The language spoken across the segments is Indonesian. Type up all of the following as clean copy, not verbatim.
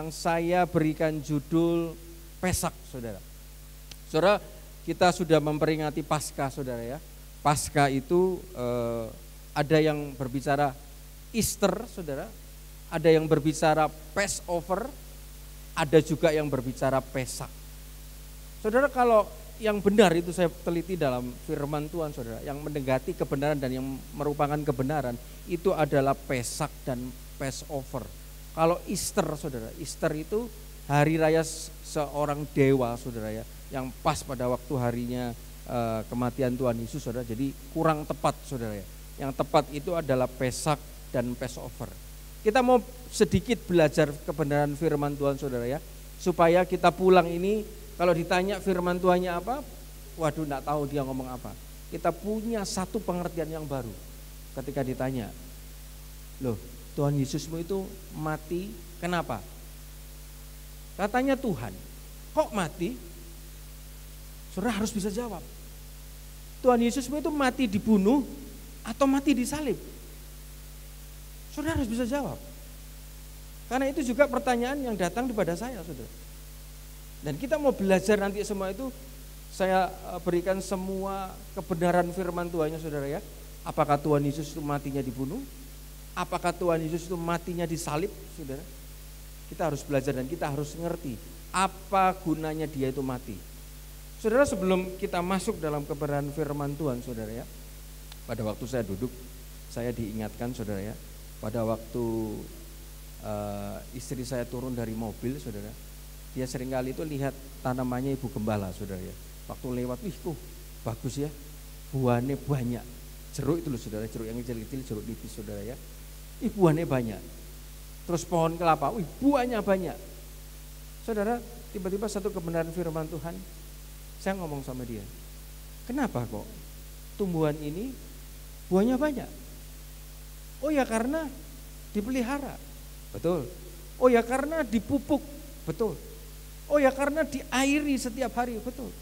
yang saya berikan judul Pesak, saudara. Saudara, kita sudah memperingati Paskah, saudara ya. Paskah itu ada yang berbicara Easter, saudara. Ada yang berbicara Passover, ada juga yang berbicara Pesak. Saudara, kalau yang benar itu saya teliti dalam firman Tuhan, saudara, yang mendekati kebenaran dan yang merupakan kebenaran itu adalah Pesak dan Passover. Kalau Easter, saudara, Easter itu hari raya seorang dewa, saudara ya, yang pas pada waktu harinya kematian Tuhan Yesus, saudara. Jadi kurang tepat, saudara ya. Yang tepat itu adalah Pesak dan Passover. Kita mau sedikit belajar kebenaran firman Tuhan, saudara ya, supaya kita pulang ini kalau ditanya firman Tuhannya apa, waduh enggak tahu dia ngomong apa. Kita punya satu pengertian yang baru ketika ditanya, loh, Tuhan Yesusmu itu mati kenapa? Katanya Tuhan, kok mati? Saudara harus bisa jawab. Tuhan Yesusmu itu mati dibunuh atau mati disalib? Saudara harus bisa jawab. Karena itu juga pertanyaan yang datang kepada saya, saudara. Dan kita mau belajar nanti semua itu, saya berikan semua kebenaran firman Tuhannya, saudara ya. Apakah Tuhan Yesus itu matinya dibunuh? Apakah Tuhan Yesus itu matinya disalib, saudara? Kita harus belajar dan kita harus ngerti apa gunanya dia itu mati. Saudara, sebelum kita masuk dalam kebenaran firman Tuhan, saudara ya, pada waktu saya duduk, saya diingatkan, saudara ya, pada waktu istri saya turun dari mobil, saudara, dia seringkali itu lihat tanamannya ibu gembala, saudara ya. Waktu lewat, wih tuh bagus ya, buahnya banyak. Jeruk itu loh, saudara, jeruk yang kecil-kecil, jeruk nipis, saudara ya. Buahnya banyak. Terus pohon kelapa, buahnya banyak. Saudara, tiba-tiba satu kebenaran firman Tuhan, saya ngomong sama dia, kenapa kok tumbuhan ini buahnya banyak? Oh ya karena dipelihara, betul. Oh ya karena dipupuk, betul. Oh ya karena diairi setiap hari, betul.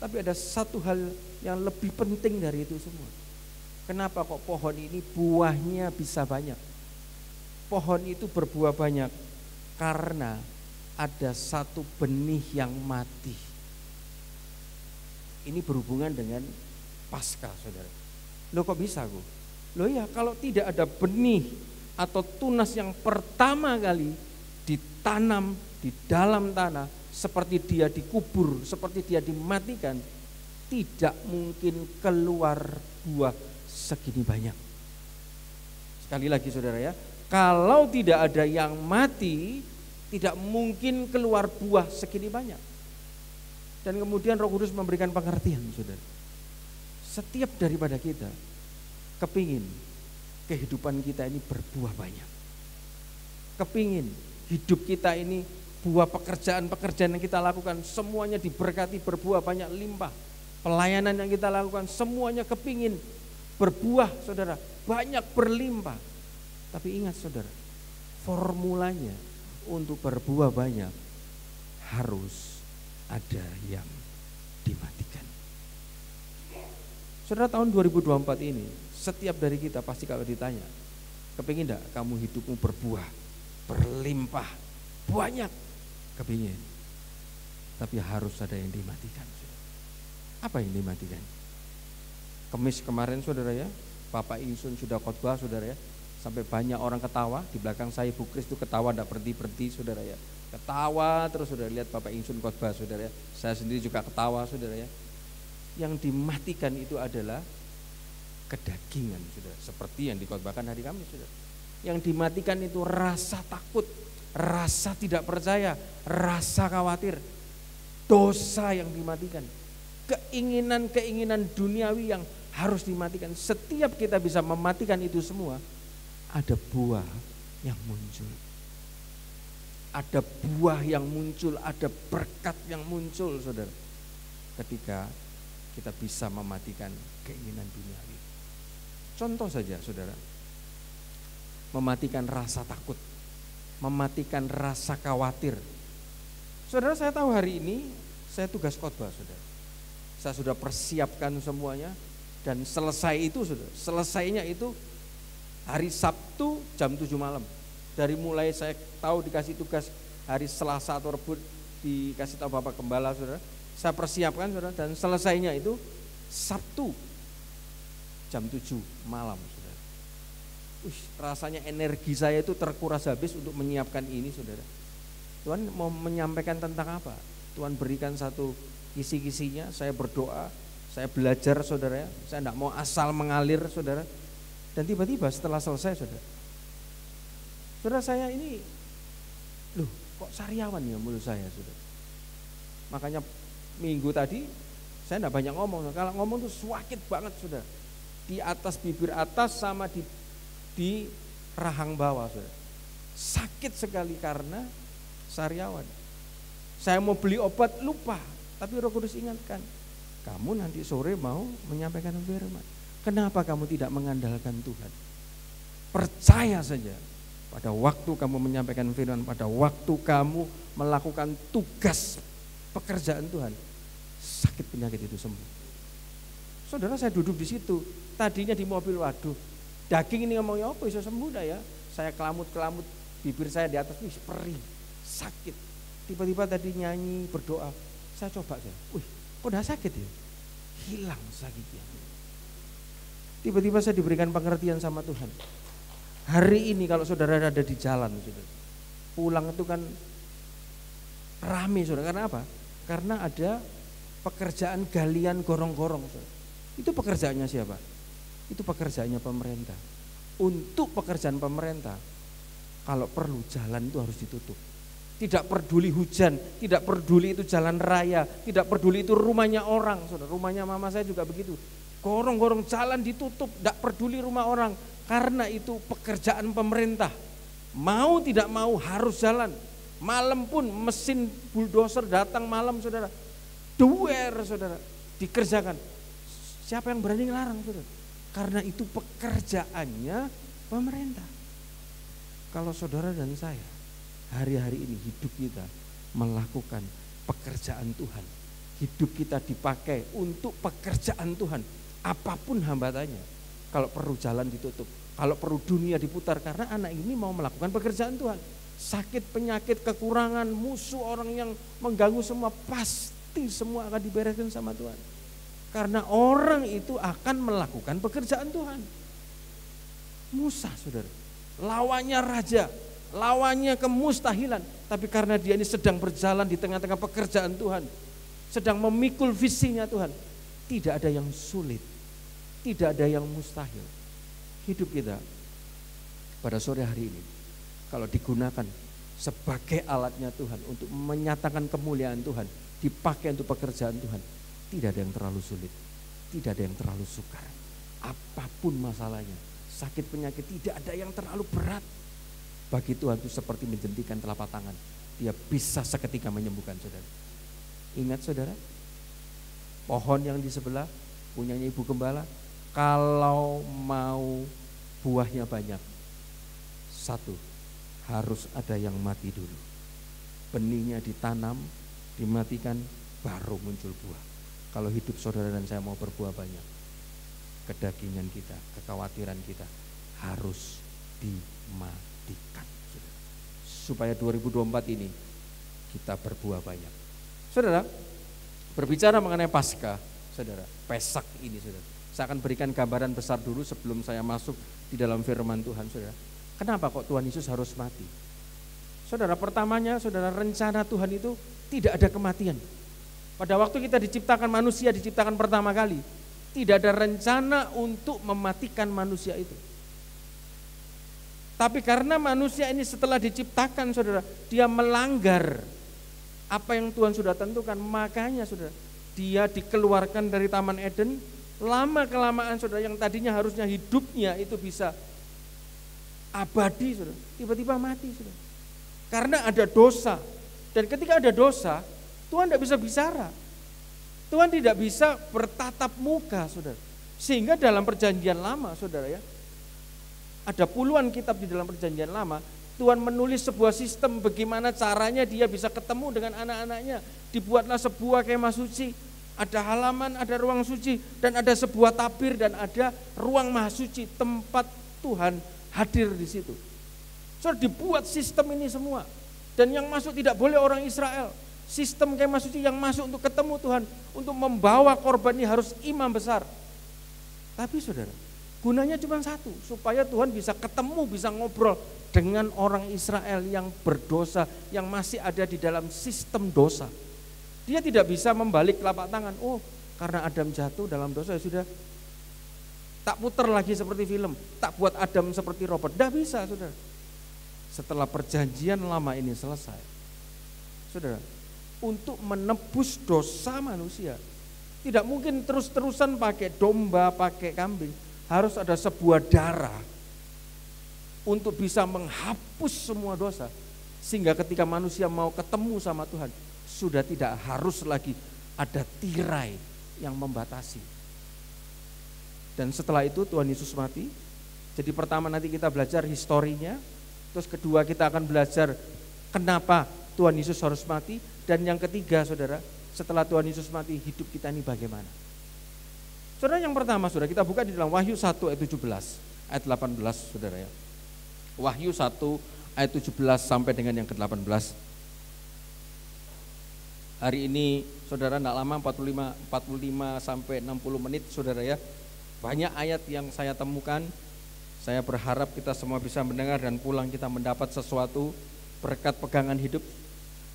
Tapi ada satu hal yang lebih penting dari itu semua. Kenapa kok pohon ini buahnya bisa banyak? Pohon itu berbuah banyak karena ada satu benih yang mati. Ini berhubungan dengan Paskah, saudara. Loh kok bisa kok? Loh ya, kalau tidak ada benih atau tunas yang pertama kali ditanam di dalam tanah, seperti dia dikubur, seperti dia dimatikan, tidak mungkin keluar buah segini banyak. Sekali lagi, saudara ya, kalau tidak ada yang mati, tidak mungkin keluar buah segini banyak. Dan kemudian Roh Kudus memberikan pengertian, saudara. Setiap daripada kita kepingin kehidupan kita ini berbuah banyak. Kepingin hidup kita ini, buah pekerjaan-pekerjaan yang kita lakukan semuanya diberkati, berbuah banyak, limpah. Pelayanan yang kita lakukan semuanya kepingin berbuah, saudara, banyak, berlimpah. Tapi ingat, saudara, formulanya untuk berbuah banyak harus ada yang dimatikan. Saudara, tahun 2024 ini setiap dari kita pasti kalau ditanya, kepingin enggak kamu hidupmu berbuah, berlimpah, banyak? Kepingin. Tapi harus ada yang dimatikan, saudara. Apa yang dimatikan? Kemis kemarin, saudara ya, Bapak Insun sudah khotbah, saudara ya, sampai banyak orang ketawa. Di belakang saya Ibu Kris itu ketawa enggak berhenti-berhenti, saudara ya. Ketawa terus, saudara, lihat Bapak Insun khotbah, saudara ya. Saya sendiri juga ketawa, saudara ya. Yang dimatikan itu adalah kedagingan, saudara, seperti yang dikhotbahkan hari Kamis, saudara. Yang dimatikan itu rasa takut, rasa tidak percaya, rasa khawatir, dosa yang dimatikan, keinginan-keinginan duniawi yang harus dimatikan. Setiap kita bisa mematikan itu semua, ada buah yang muncul. Ada buah yang muncul, ada berkat yang muncul, saudara. Ketika kita bisa mematikan keinginan duniawi. Contoh saja, saudara, mematikan rasa takut, mematikan rasa khawatir. Saudara, saya tahu hari ini saya tugas khotbah, saudara. Saya sudah persiapkan semuanya dan selesai itu, saudara. Selesainya itu hari Sabtu jam 7 malam. Dari mulai saya tahu dikasih tugas hari Selasa atau Rabu dikasih tahu Bapak Gembala, saudara. Saya persiapkan, saudara, dan selesainya itu Sabtu jam 7 malam, saudara. Rasanya energi saya itu terkuras habis untuk menyiapkan ini, saudara. Tuhan mau menyampaikan tentang apa? Tuhan berikan satu kisi-kisinya, saya berdoa, saya belajar, saudara ya. Saya tidak mau asal mengalir, saudara. Dan tiba-tiba setelah selesai, saudara saya ini, loh kok sariawan ya mulut saya, saudara. Makanya minggu tadi saya tidak banyak ngomong. Kalau ngomong tuh sakit banget, saudara. Di atas bibir atas sama di rahang bawah, saudara. Sakit sekali karena sariawan. Saya mau beli obat lupa, tapi Roh Kudus ingatkan, kamu nanti sore mau menyampaikan firman. Kenapa kamu tidak mengandalkan Tuhan? Percaya saja, pada waktu kamu menyampaikan firman, pada waktu kamu melakukan tugas pekerjaan Tuhan, sakit penyakit itu sembuh. Saudara, saya duduk di situ, tadinya di mobil, waduh, daging ini ngomongnya apa bisa sembuh dah ya. Saya kelamut-kelamut, bibir saya di atas, perih, sakit. Tiba-tiba tadi nyanyi, berdoa, saya coba saya, kok udah sakit ya? Hilang sakitnya. Tiba-tiba saya diberikan pengertian sama Tuhan. Hari ini kalau saudara ada di jalan, saudara, pulang itu kan rame, saudara. Karena apa? Karena ada pekerjaan galian gorong-gorong, saudara. Itu pekerjaannya siapa? Itu pekerjaannya pemerintah. Untuk pekerjaan pemerintah, kalau perlu jalan itu harus ditutup. Tidak peduli hujan, tidak peduli itu jalan raya, tidak peduli itu rumahnya orang, saudara. Rumahnya mama saya juga begitu. Gorong-gorong jalan ditutup, tidak peduli rumah orang, karena itu pekerjaan pemerintah. Mau tidak mau harus jalan. Malam pun mesin bulldozer datang malam, saudara. Duer, saudara, dikerjakan. Siapa yang berani ngelarang, saudara? Karena itu pekerjaannya pemerintah. Kalau saudara dan saya hari-hari ini hidup kita melakukan pekerjaan Tuhan, hidup kita dipakai untuk pekerjaan Tuhan, apapun hambatannya, kalau perlu jalan ditutup, kalau perlu dunia diputar, karena anak ini mau melakukan pekerjaan Tuhan. Sakit, penyakit, kekurangan, musuh, orang yang mengganggu semua, pasti semua akan dibereskan sama Tuhan. Karena orang itu akan melakukan pekerjaan Tuhan. Musa, saudara, lawannya raja, lawannya kemustahilan, tapi karena dia ini sedang berjalan di tengah-tengah pekerjaan Tuhan, sedang memikul visinya Tuhan, tidak ada yang sulit, tidak ada yang mustahil. Hidup kita pada sore hari ini, kalau digunakan sebagai alatnya Tuhan untuk menyatakan kemuliaan Tuhan, dipakai untuk pekerjaan Tuhan, tidak ada yang terlalu sulit, tidak ada yang terlalu sukar. Apapun masalahnya, sakit penyakit, tidak ada yang terlalu berat. Bagi Tuhan itu seperti menjentikan telapak tangan. Dia bisa seketika menyembuhkan, saudara. Ingat, saudara, pohon yang di sebelah punyanya Ibu Gembala, kalau mau buahnya banyak, satu, harus ada yang mati dulu. Benihnya ditanam, dimatikan, baru muncul buah. Kalau hidup saudara dan saya mau berbuah banyak, kedagingan kita, kekhawatiran kita harus dimatikan, saudara. Supaya 2024 ini kita berbuah banyak. Saudara, berbicara mengenai Paskah, saudara, Pesak ini, saudara, saya akan berikan gambaran besar dulu sebelum saya masuk di dalam firman Tuhan, saudara. Kenapa kok Tuhan Yesus harus mati? Saudara, pertamanya, saudara, rencana Tuhan itu tidak ada kematian. Pada waktu kita diciptakan, manusia diciptakan pertama kali, tidak ada rencana untuk mematikan manusia itu. Tapi karena manusia ini setelah diciptakan, saudara, dia melanggar apa yang Tuhan sudah tentukan, makanya, saudara, dia dikeluarkan dari Taman Eden. Lama-kelamaan, saudara, yang tadinya harusnya hidupnya itu bisa abadi, saudara, tiba-tiba mati, saudara. Karena ada dosa. Dan ketika ada dosa, Tuhan tidak bisa bicara, Tuhan tidak bisa bertatap muka, saudara. Sehingga dalam perjanjian lama, saudara ya, ada puluhan kitab di dalam perjanjian lama, Tuhan menulis sebuah sistem bagaimana caranya dia bisa ketemu dengan anak-anaknya. Dibuatlah sebuah kemah suci, ada halaman, ada ruang suci, dan ada sebuah tabir, dan ada ruang maha suci, tempat Tuhan hadir di situ. Saudara, dibuat sistem ini semua. Dan yang masuk tidak boleh orang Israel. Sistem kemah suci yang masuk untuk ketemu Tuhan, untuk membawa korban ini harus imam besar. Tapi saudara, gunanya cuma satu, supaya Tuhan bisa ketemu, bisa ngobrol dengan orang Israel yang berdosa, yang masih ada di dalam sistem dosa. Dia tidak bisa membalik telapak tangan, oh karena Adam jatuh dalam dosa ya sudah, tak putar lagi seperti film, tak buat Adam seperti robot. Tidak bisa saudara. Setelah perjanjian lama ini selesai, saudara, untuk menebus dosa manusia, tidak mungkin terus-terusan pakai domba, pakai kambing. Harus ada sebuah darah untuk bisa menghapus semua dosa. Sehingga ketika manusia mau ketemu sama Tuhan, sudah tidak harus lagi ada tirai yang membatasi. Dan setelah itu Tuhan Yesus mati. Jadi pertama nanti kita belajar historinya. Terus kedua kita akan belajar kenapa Tuhan Yesus harus mati. Dan yang ketiga saudara, setelah Tuhan Yesus mati, hidup kita ini bagaimana? Saudara, yang pertama saudara, kita buka di dalam Wahyu 1 ayat 17, ayat 18 saudara ya. Wahyu 1 ayat 17 sampai dengan yang ke-18. Hari ini saudara tidak lama, 45 sampai 60 menit saudara ya. Banyak ayat yang saya temukan. Saya berharap kita semua bisa mendengar dan pulang kita mendapat sesuatu berkat pegangan hidup,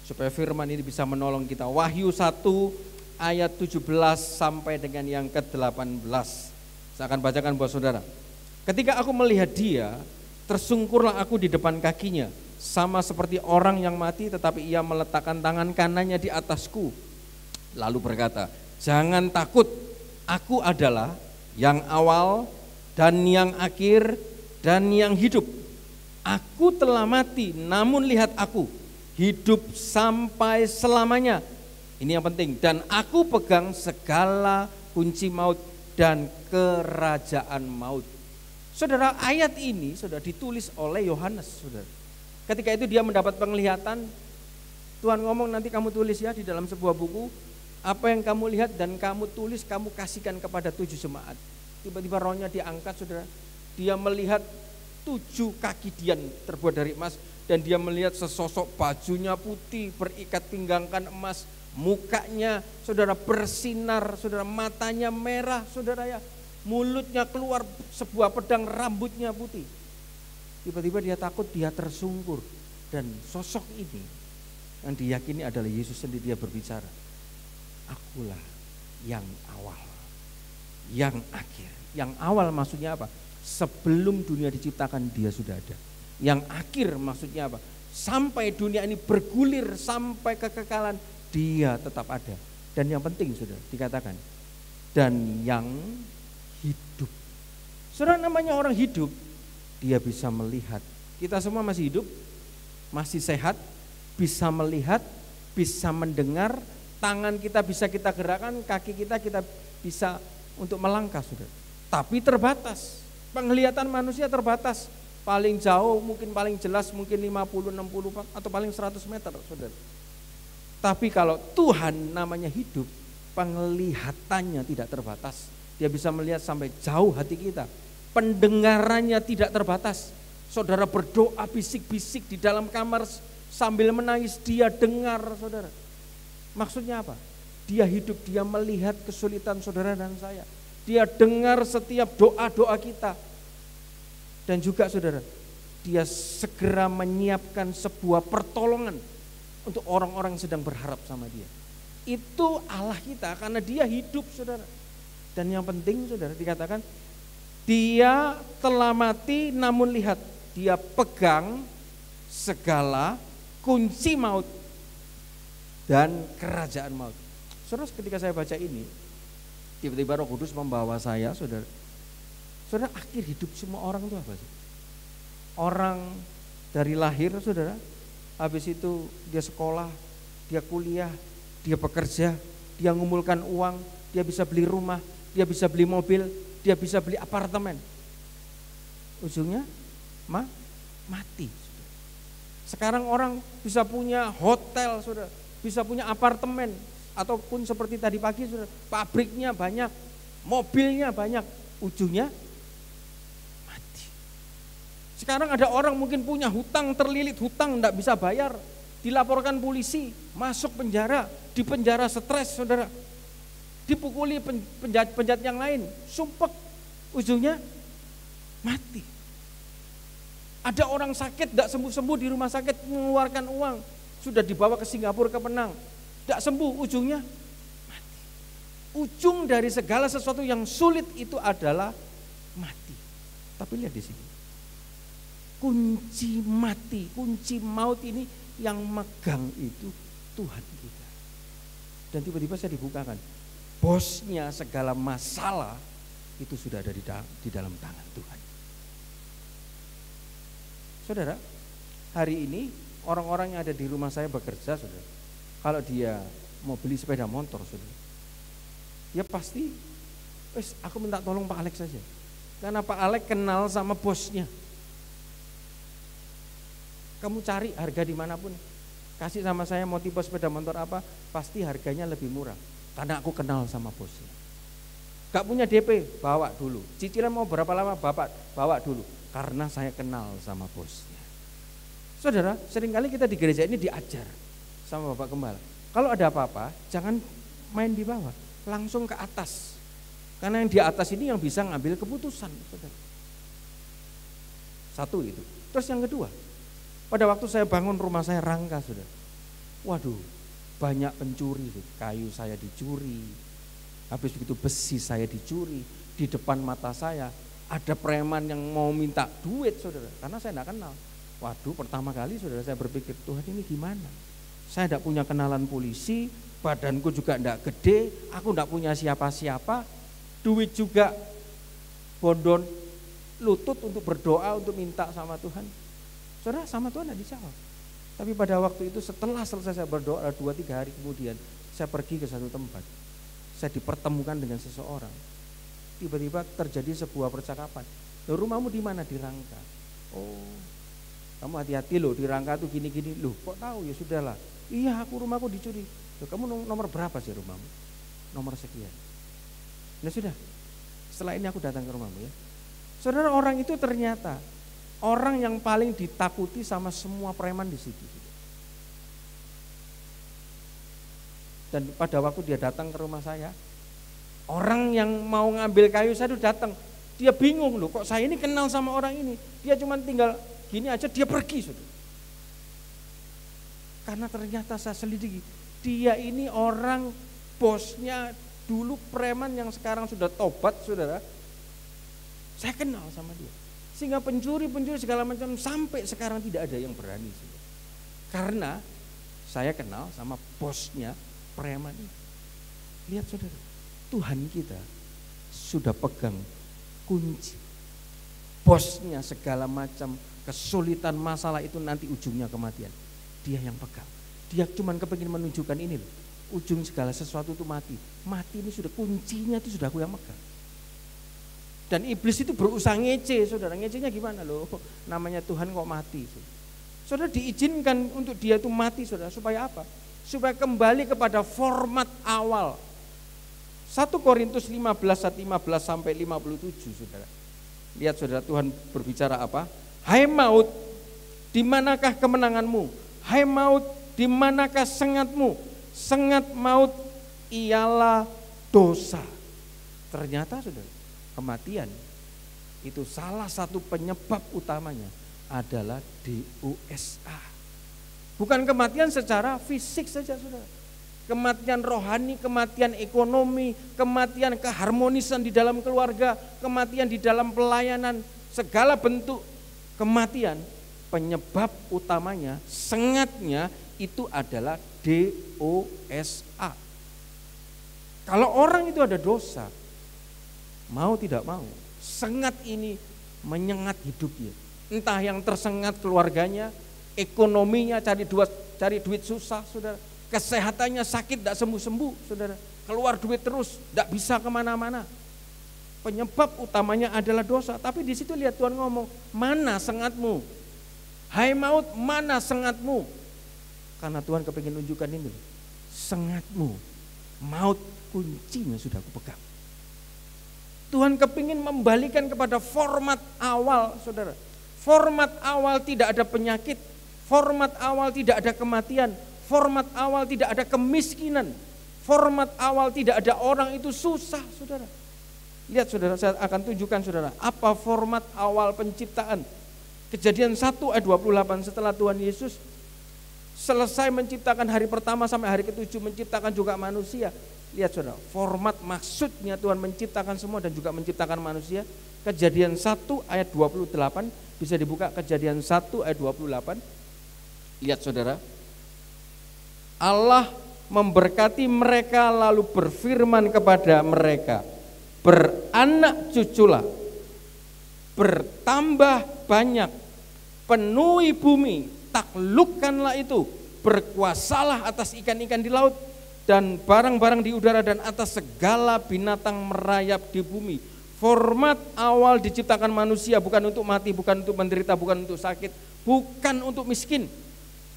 supaya firman ini bisa menolong kita. Wahyu 1 ayat 17 sampai dengan yang ke-18. Saya akan bacakan buat saudara. Ketika aku melihat dia, tersungkurlah aku di depan kakinya, sama seperti orang yang mati, tetapi ia meletakkan tangan kanannya di atasku. Lalu berkata, jangan takut, aku adalah yang awal dan yang akhir dan yang hidup. Aku telah mati, namun lihat aku hidup sampai selamanya. Ini yang penting. Dan aku pegang segala kunci maut dan kerajaan maut. Saudara, ayat ini sudah ditulis oleh Yohanes, saudara. Ketika itu dia mendapat penglihatan. Tuhan ngomong, nanti kamu tulis ya di dalam sebuah buku, apa yang kamu lihat dan kamu tulis, kamu kasihkan kepada 7 jemaat. Tiba-tiba rohnya diangkat, saudara. Dia melihat 7 kaki dian terbuat dari emas. Dan dia melihat sesosok bajunya putih, berikat pinggangkan emas, mukanya saudara bersinar, saudara matanya merah, saudara ya, mulutnya keluar sebuah pedang, rambutnya putih. Tiba-tiba dia takut, dia tersungkur, dan sosok ini yang diyakini adalah Yesus sendiri. Dia berbicara, akulah yang awal, yang akhir. Yang awal maksudnya apa? Sebelum dunia diciptakan dia sudah ada. Yang akhir maksudnya apa? Sampai dunia ini bergulir sampai kekekalan, dia tetap ada. Dan yang penting sudah dikatakan, dan yang hidup. Saudara, namanya orang hidup, dia bisa melihat. Kita semua masih hidup, masih sehat, bisa melihat, bisa mendengar, tangan kita bisa kita gerakkan, kaki kita bisa untuk melangkah, saudara. Tapi terbatas, penglihatan manusia terbatas. Paling jauh mungkin paling jelas mungkin 50, 60 atau paling 100 meter, saudara. Tapi kalau Tuhan namanya hidup, penglihatannya tidak terbatas. Dia bisa melihat sampai jauh hati kita. Pendengarannya tidak terbatas. Saudara berdoa bisik-bisik di dalam kamar sambil menangis, dia dengar, saudara. Maksudnya apa? Dia hidup, dia melihat kesulitan saudara dan saya. Dia dengar setiap doa-doa kita. Dan juga saudara, dia segera menyiapkan sebuah pertolongan untuk orang-orang yang sedang berharap sama dia. Itu Allah kita karena dia hidup, saudara. Dan yang penting saudara dikatakan, dia telah mati namun lihat, dia pegang segala kunci maut dan kerajaan maut. Saudara, ketika saya baca ini, tiba-tiba Roh Kudus membawa saya, saudara. Saudara, akhir hidup semua orang itu apa sih? Orang dari lahir, saudara, habis itu dia sekolah, dia kuliah, dia bekerja, dia ngumpulkan uang, dia bisa beli rumah, dia bisa beli mobil, dia bisa beli apartemen. Ujungnya mati. Sekarang orang bisa punya hotel, saudara, bisa punya apartemen, ataupun seperti tadi pagi, saudara, pabriknya banyak, mobilnya banyak, ujungnya mati. Sekarang ada orang mungkin punya hutang, terlilit hutang, tidak bisa bayar, dilaporkan polisi, masuk penjara, di penjara stres saudara, dipukuli penjahat yang lain, sumpek, ujungnya mati. Ada orang sakit, tidak sembuh-sembuh di rumah sakit, mengeluarkan uang, sudah dibawa ke Singapura, ke Penang, tidak sembuh, ujungnya mati. Ujung dari segala sesuatu yang sulit itu adalah mati. Tapi lihat di sini, kunci mati, kunci maut ini yang megang itu Tuhan kita. Dan tiba-tiba saya dibukakan, bosnya segala masalah itu sudah ada di dalam tangan Tuhan. Saudara, hari ini orang-orang yang ada di rumah saya bekerja, saudara, kalau dia mau beli sepeda motor, saudara, dia pasti, aku minta tolong Pak Alex saja, karena Pak Alex kenal sama bosnya. Kamu cari harga dimanapun, kasih sama saya mau tipe sepeda motor apa, pasti harganya lebih murah, karena aku kenal sama bosnya. Gak punya DP, bawa dulu. Cicilan mau berapa lama, bawa dulu, karena saya kenal sama bosnya. Saudara, seringkali kita di gereja ini diajar sama Bapak Gembala, kalau ada apa-apa jangan main di bawah, langsung ke atas, karena yang di atas ini yang bisa ngambil keputusan, saudara. Satu itu. Terus yang kedua, pada waktu saya bangun rumah saya rangka, saudara, waduh, banyak pencuri, kayu saya dicuri, habis begitu besi saya dicuri, di depan mata saya ada preman yang mau minta duit, saudara, karena saya tidak kenal. Waduh, pertama kali saudara saya berpikir, Tuhan ini gimana? Saya tidak punya kenalan polisi, badanku juga tidak gede, aku tidak punya siapa-siapa, duit juga bondon lutut untuk berdoa, untuk minta sama Tuhan. Saudara, sama Tuhan tidak dijawab. Tapi pada waktu itu setelah selesai saya berdoa 2-3 hari kemudian, saya pergi ke satu tempat, saya dipertemukan dengan seseorang. Tiba-tiba terjadi sebuah percakapan. Rumahmu di mana? Di Rangka. Oh, kamu hati-hati loh, di Rangka tuh gini-gini. Loh, kok tahu? Ya sudahlah. Iya, rumahku dicuri. Loh, kamu nomor berapa sih rumahmu? Nomor sekian. Nah sudah, setelah ini aku datang ke rumahmu ya. Saudara, orang itu ternyata orang yang paling ditakuti sama semua preman di situ. Dan pada waktu dia datang ke rumah saya, orang yang mau ngambil kayu saya itu datang. Dia bingung loh, kok saya ini kenal sama orang ini. Dia cuma tinggal gini aja, dia pergi, saudara. Karena ternyata saya selidiki, dia ini orang bosnya dulu preman yang sekarang sudah tobat, saudara. Saya kenal sama dia. Sehingga pencuri-pencuri segala macam sampai sekarang tidak ada yang berani, saudara. Karena saya kenal sama bosnya preman ini. Lihat saudara, Tuhan kita sudah pegang kunci. Bosnya segala macam kesulitan masalah itu nanti ujungnya kematian. Dia yang pegang. Dia cuma kepingin menunjukkan ini loh. Ujung segala sesuatu itu mati. Mati ini sudah kuncinya itu sudah aku yang pegang. Dan iblis itu berusaha ngece, saudara. Ngecenya gimana loh? Namanya Tuhan kok mati. Saudara, diizinkan untuk dia itu mati, saudara. Supaya apa? Supaya kembali kepada format awal. 1 Korintus 15 sampai 57, saudara. Lihat saudara, Tuhan berbicara apa? Hai maut, di manakah kemenanganmu? Hai maut, di manakah sengatmu? Sengat maut ialah dosa. Ternyata saudara, kematian itu salah satu penyebab utamanya adalah dosa. Bukan kematian secara fisik saja, saudara. Kematian rohani, kematian ekonomi, kematian keharmonisan di dalam keluarga, kematian di dalam pelayanan, segala bentuk kematian, penyebab utamanya, sengatnya itu adalah dosa. Kalau orang itu ada dosa, mau tidak mau, sengat ini menyengat hidupnya. Entah yang tersengat keluarganya, ekonominya, cari duit susah, saudara. Kesehatannya sakit, tidak sembuh-sembuh, saudara. Keluar duit terus, tidak bisa kemana-mana. Penyebab utamanya adalah dosa. Tapi di situ lihat Tuhan ngomong, mana sengatmu? Hai maut, mana sengatmu? Karena Tuhan kepingin tunjukkan ini, sengatmu, maut kuncinya sudah aku pegang. Tuhan kepingin membalikan kepada format awal, saudara. Format awal tidak ada penyakit, Format awal tidak ada kematian, format awal tidak ada kemiskinan, format awal tidak ada orang itu susah, saudara. Lihat saudara, saya akan tunjukkan saudara, apa format awal penciptaan. Kejadian 1 ayat 28, setelah Tuhan Yesus selesai menciptakan hari pertama sampai hari ke-7 menciptakan juga manusia. Lihat saudara, format maksudnya Tuhan menciptakan semua dan juga menciptakan manusia. Kejadian 1 ayat 28, bisa dibuka Kejadian 1 ayat 28. Lihat saudara, Allah memberkati mereka lalu berfirman kepada mereka, beranak cuculah, bertambah banyak, penuhi bumi, taklukkanlah itu, berkuasalah atas ikan-ikan di laut dan barang-barang di udara dan atas segala binatang merayap di bumi. Format awal diciptakan manusia bukan untuk mati, bukan untuk menderita, bukan untuk sakit, bukan untuk miskin.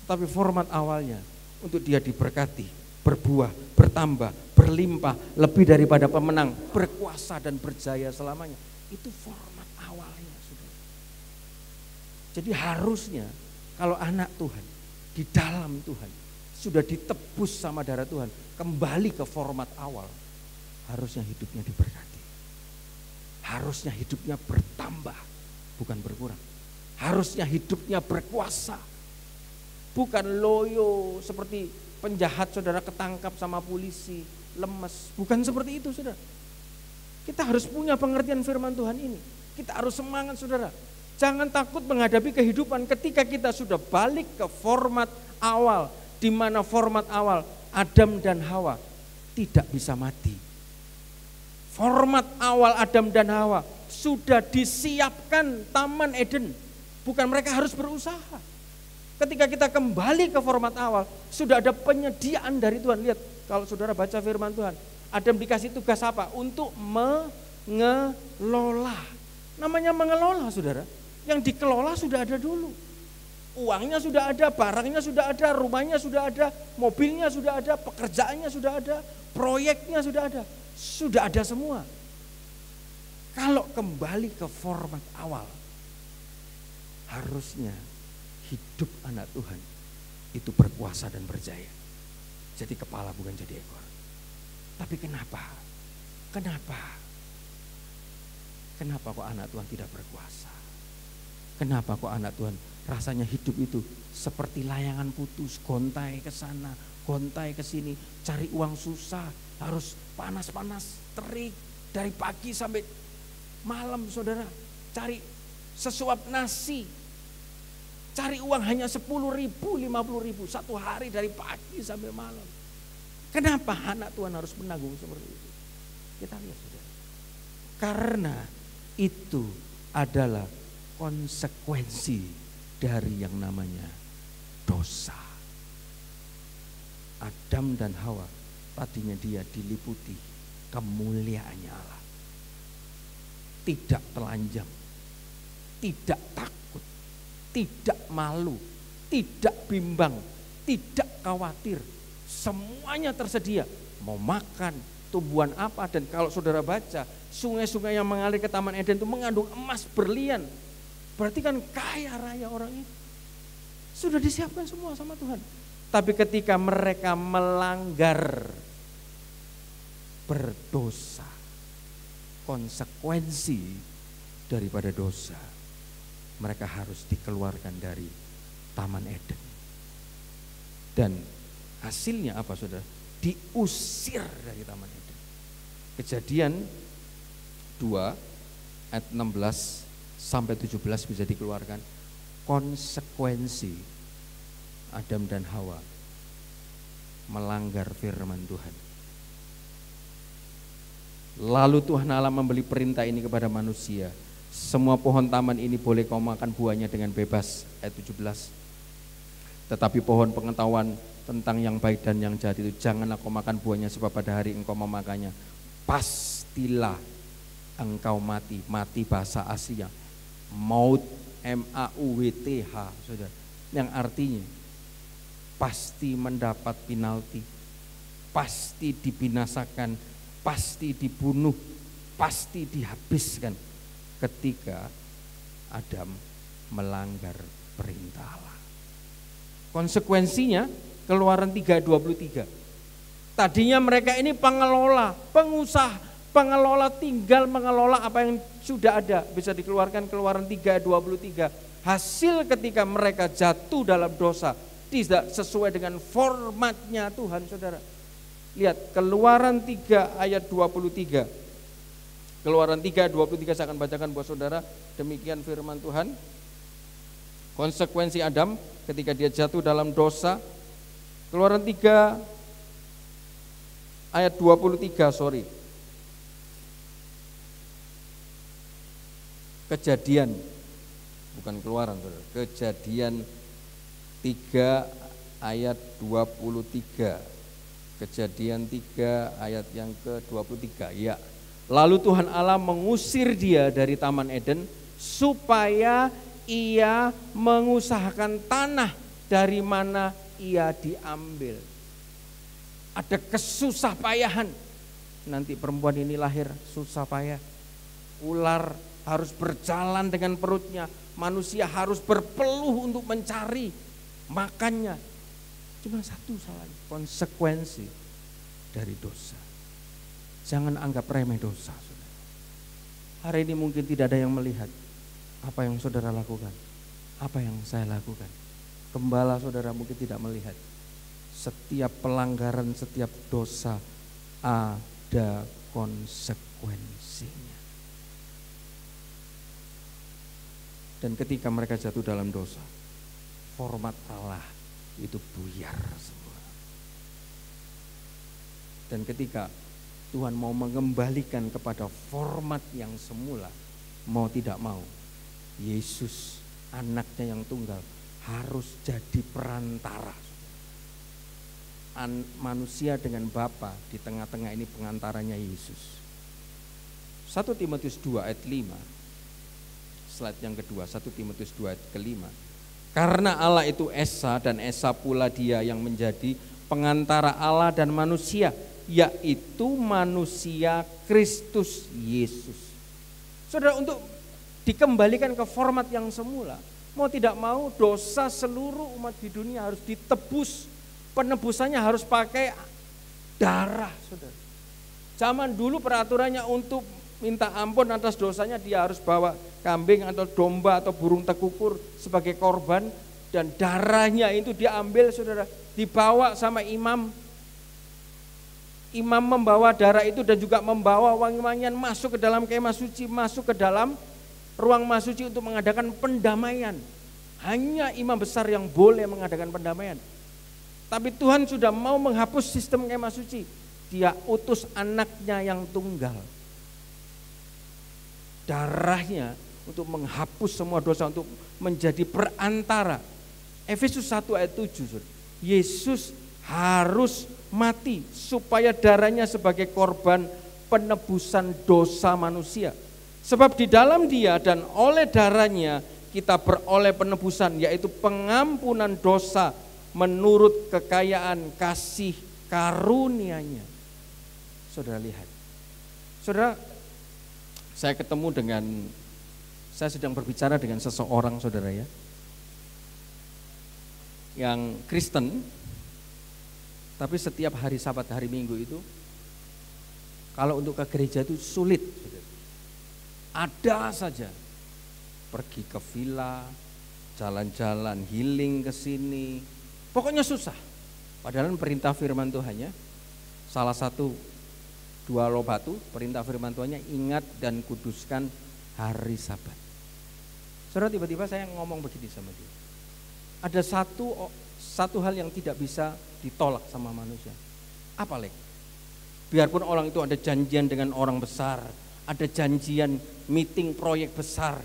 Tapi format awalnya untuk dia diberkati, berbuah, bertambah, berlimpah, lebih daripada pemenang, berkuasa dan berjaya selamanya. Itu format awalnya, saudara. Jadi harusnya kalau anak Tuhan, di dalam Tuhan, sudah ditebus sama darah Tuhan, kembali ke format awal, harusnya hidupnya diberkati. Harusnya hidupnya bertambah, bukan berkurang. Harusnya hidupnya berkuasa, bukan loyo seperti penjahat saudara ketangkap sama polisi, lemes. Bukan seperti itu saudara. Kita harus punya pengertian firman Tuhan ini. Kita harus semangat saudara. Jangan takut menghadapi kehidupan ketika kita sudah balik ke format awal. Di mana format awal Adam dan Hawa tidak bisa mati. Format awal Adam dan Hawa sudah disiapkan Taman Eden. Bukan mereka harus berusaha. Ketika kita kembali ke format awal, sudah ada penyediaan dari Tuhan. Lihat, kalau saudara baca firman Tuhan, Adam dikasih tugas apa? Untuk mengelola. Namanya mengelola saudara, yang dikelola sudah ada dulu. Uangnya sudah ada, barangnya sudah ada, rumahnya sudah ada, mobilnya sudah ada, pekerjaannya sudah ada, proyeknya sudah ada. Sudah ada semua. Kalau kembali ke format awal, harusnya hidup anak Tuhan itu berkuasa dan berjaya. Jadi kepala bukan jadi ekor. Tapi kenapa? Kenapa kok anak Tuhan tidak berkuasa? Kenapa kok anak Tuhan rasanya hidup itu seperti layangan putus, gontai ke sana, gontai ke sini, cari uang susah, harus panas-panas, terik dari pagi sampai malam saudara, cari sesuap nasi. Cari uang hanya 10.000, 50.000 satu hari dari pagi sampai malam. Kenapa anak Tuhan harus menanggung seperti itu? Kita lihat saudara. Karena itu adalah konsekuensi dari yang namanya dosa. Adam dan Hawa tadinya dia diliputi kemuliaannya Allah. Tidak telanjang, tidak takut, tidak malu, tidak bimbang, tidak khawatir. Semuanya tersedia. Mau makan, tumbuhan apa. Dan kalau saudara baca, sungai-sungai yang mengalir ke Taman Eden itu mengandung emas berlian. Berarti kan kaya raya orang itu. Sudah disiapkan semua sama Tuhan. Tapi ketika mereka melanggar, berdosa, konsekuensi daripada dosa, mereka harus dikeluarkan dari Taman Eden. Dan hasilnya apa saudara? Diusir dari Taman Eden. Kejadian 2 ayat 16 sampai 17 bisa dikeluarkan konsekuensi Adam dan Hawa melanggar firman Tuhan. Lalu Tuhan Allah memberi perintah ini kepada manusia. Semua pohon taman ini boleh kau makan buahnya dengan bebas. Ayat 17. Tetapi pohon pengetahuan tentang yang baik dan yang jahat itu janganlah kau makan buahnya, sebab pada hari engkau memakannya pastilah engkau mati. Mati bahasa aslinya maut, M-A-U-W-T-H saudara, yang artinya pasti mendapat penalti, pasti dibinasakan, pasti dibunuh, pasti dihabiskan ketika Adam melanggar perintah Allah. Konsekuensinya Keluaran 3:23. Tadinya mereka ini pengelola, pengusaha, pengelola tinggal mengelola apa yang sudah ada. Bisa dikeluarkan Keluaran 3:23. Hasil ketika mereka jatuh dalam dosa, tidak sesuai dengan formatnya Tuhan, saudara. Lihat Keluaran 3:23. Keluaran 3:23 saya akan bacakan buat saudara. Demikian firman Tuhan. Konsekuensi Adam ketika dia jatuh dalam dosa. Keluaran 3:23. Kejadian, bukan Keluaran, saudara. Kejadian 3:23. Kejadian 3 ayat yang ke-23. Ya. Lalu Tuhan Allah mengusir dia dari Taman Eden supaya ia mengusahakan tanah dari mana ia diambil. Ada kesusah payahan. Nanti perempuan ini lahir susah payah. Ular harus berjalan dengan perutnya. Manusia harus berpeluh untuk mencari makannya. Cuma satu salah, konsekuensi dari dosa. Jangan anggap remeh dosa, saudara. Hari ini mungkin tidak ada yang melihat apa yang saudara lakukan, apa yang saya lakukan. Gembala saudara mungkin tidak melihat. Setiap pelanggaran, setiap dosa ada konsekuensinya. Dan ketika mereka jatuh dalam dosa, format Allah itu buyar semua. Dan ketika Tuhan mau mengembalikan kepada format yang semula, mau tidak mau, Yesus anaknya yang tunggal harus jadi perantara. Manusia dengan Bapa di tengah-tengah ini pengantaranya Yesus. 1 Timotius 2 ayat 5. Slide yang kedua, 1 Timotius 2 ayat ke-5. Karena Allah itu Esa dan Esa pula dia yang menjadi pengantara Allah dan manusia, yaitu manusia Kristus Yesus. Saudara, untuk dikembalikan ke format yang semula, mau tidak mau dosa seluruh umat di dunia harus ditebus. Penebusannya harus pakai darah, saudara. Zaman dulu peraturannya untuk minta ampun atas dosanya dia harus bawa kambing atau domba atau burung tekukur sebagai korban, dan darahnya itu diambil, saudara, dibawa sama imam. Imam membawa darah itu dan juga membawa wangi-wangian masuk ke dalam kemah suci, masuk ke dalam ruang masuci untuk mengadakan pendamaian. Hanya imam besar yang boleh mengadakan pendamaian. Tapi Tuhan sudah mau menghapus sistem kemah suci. Dia utus anaknya yang tunggal. Darahnya untuk menghapus semua dosa, untuk menjadi perantara. Efesus 1 ayat 7. Yesus harus mati supaya darahnya sebagai korban penebusan dosa manusia. Sebab di dalam dia dan oleh darahnya kita beroleh penebusan, yaitu pengampunan dosa menurut kekayaan kasih karunia-Nya. Saudara lihat. Saudara, saya sedang berbicara dengan seseorang, saudara ya, yang Kristen, tapi setiap hari Sabat, hari Minggu itu, kalau untuk ke gereja itu sulit, saudara. Ada saja pergi ke villa, jalan-jalan healing ke sini, pokoknya susah. Padahal perintah firman Tuhannya, salah satu dua loh batu, perintah firman Tuhannya, ingat dan kuduskan hari Sabat. Saudara, tiba-tiba saya ngomong begini sama dia. Ada satu hal yang tidak bisa ditolak sama manusia. Apa, Lek? Biarpun orang itu ada janjian dengan orang besar, ada janjian meeting proyek besar,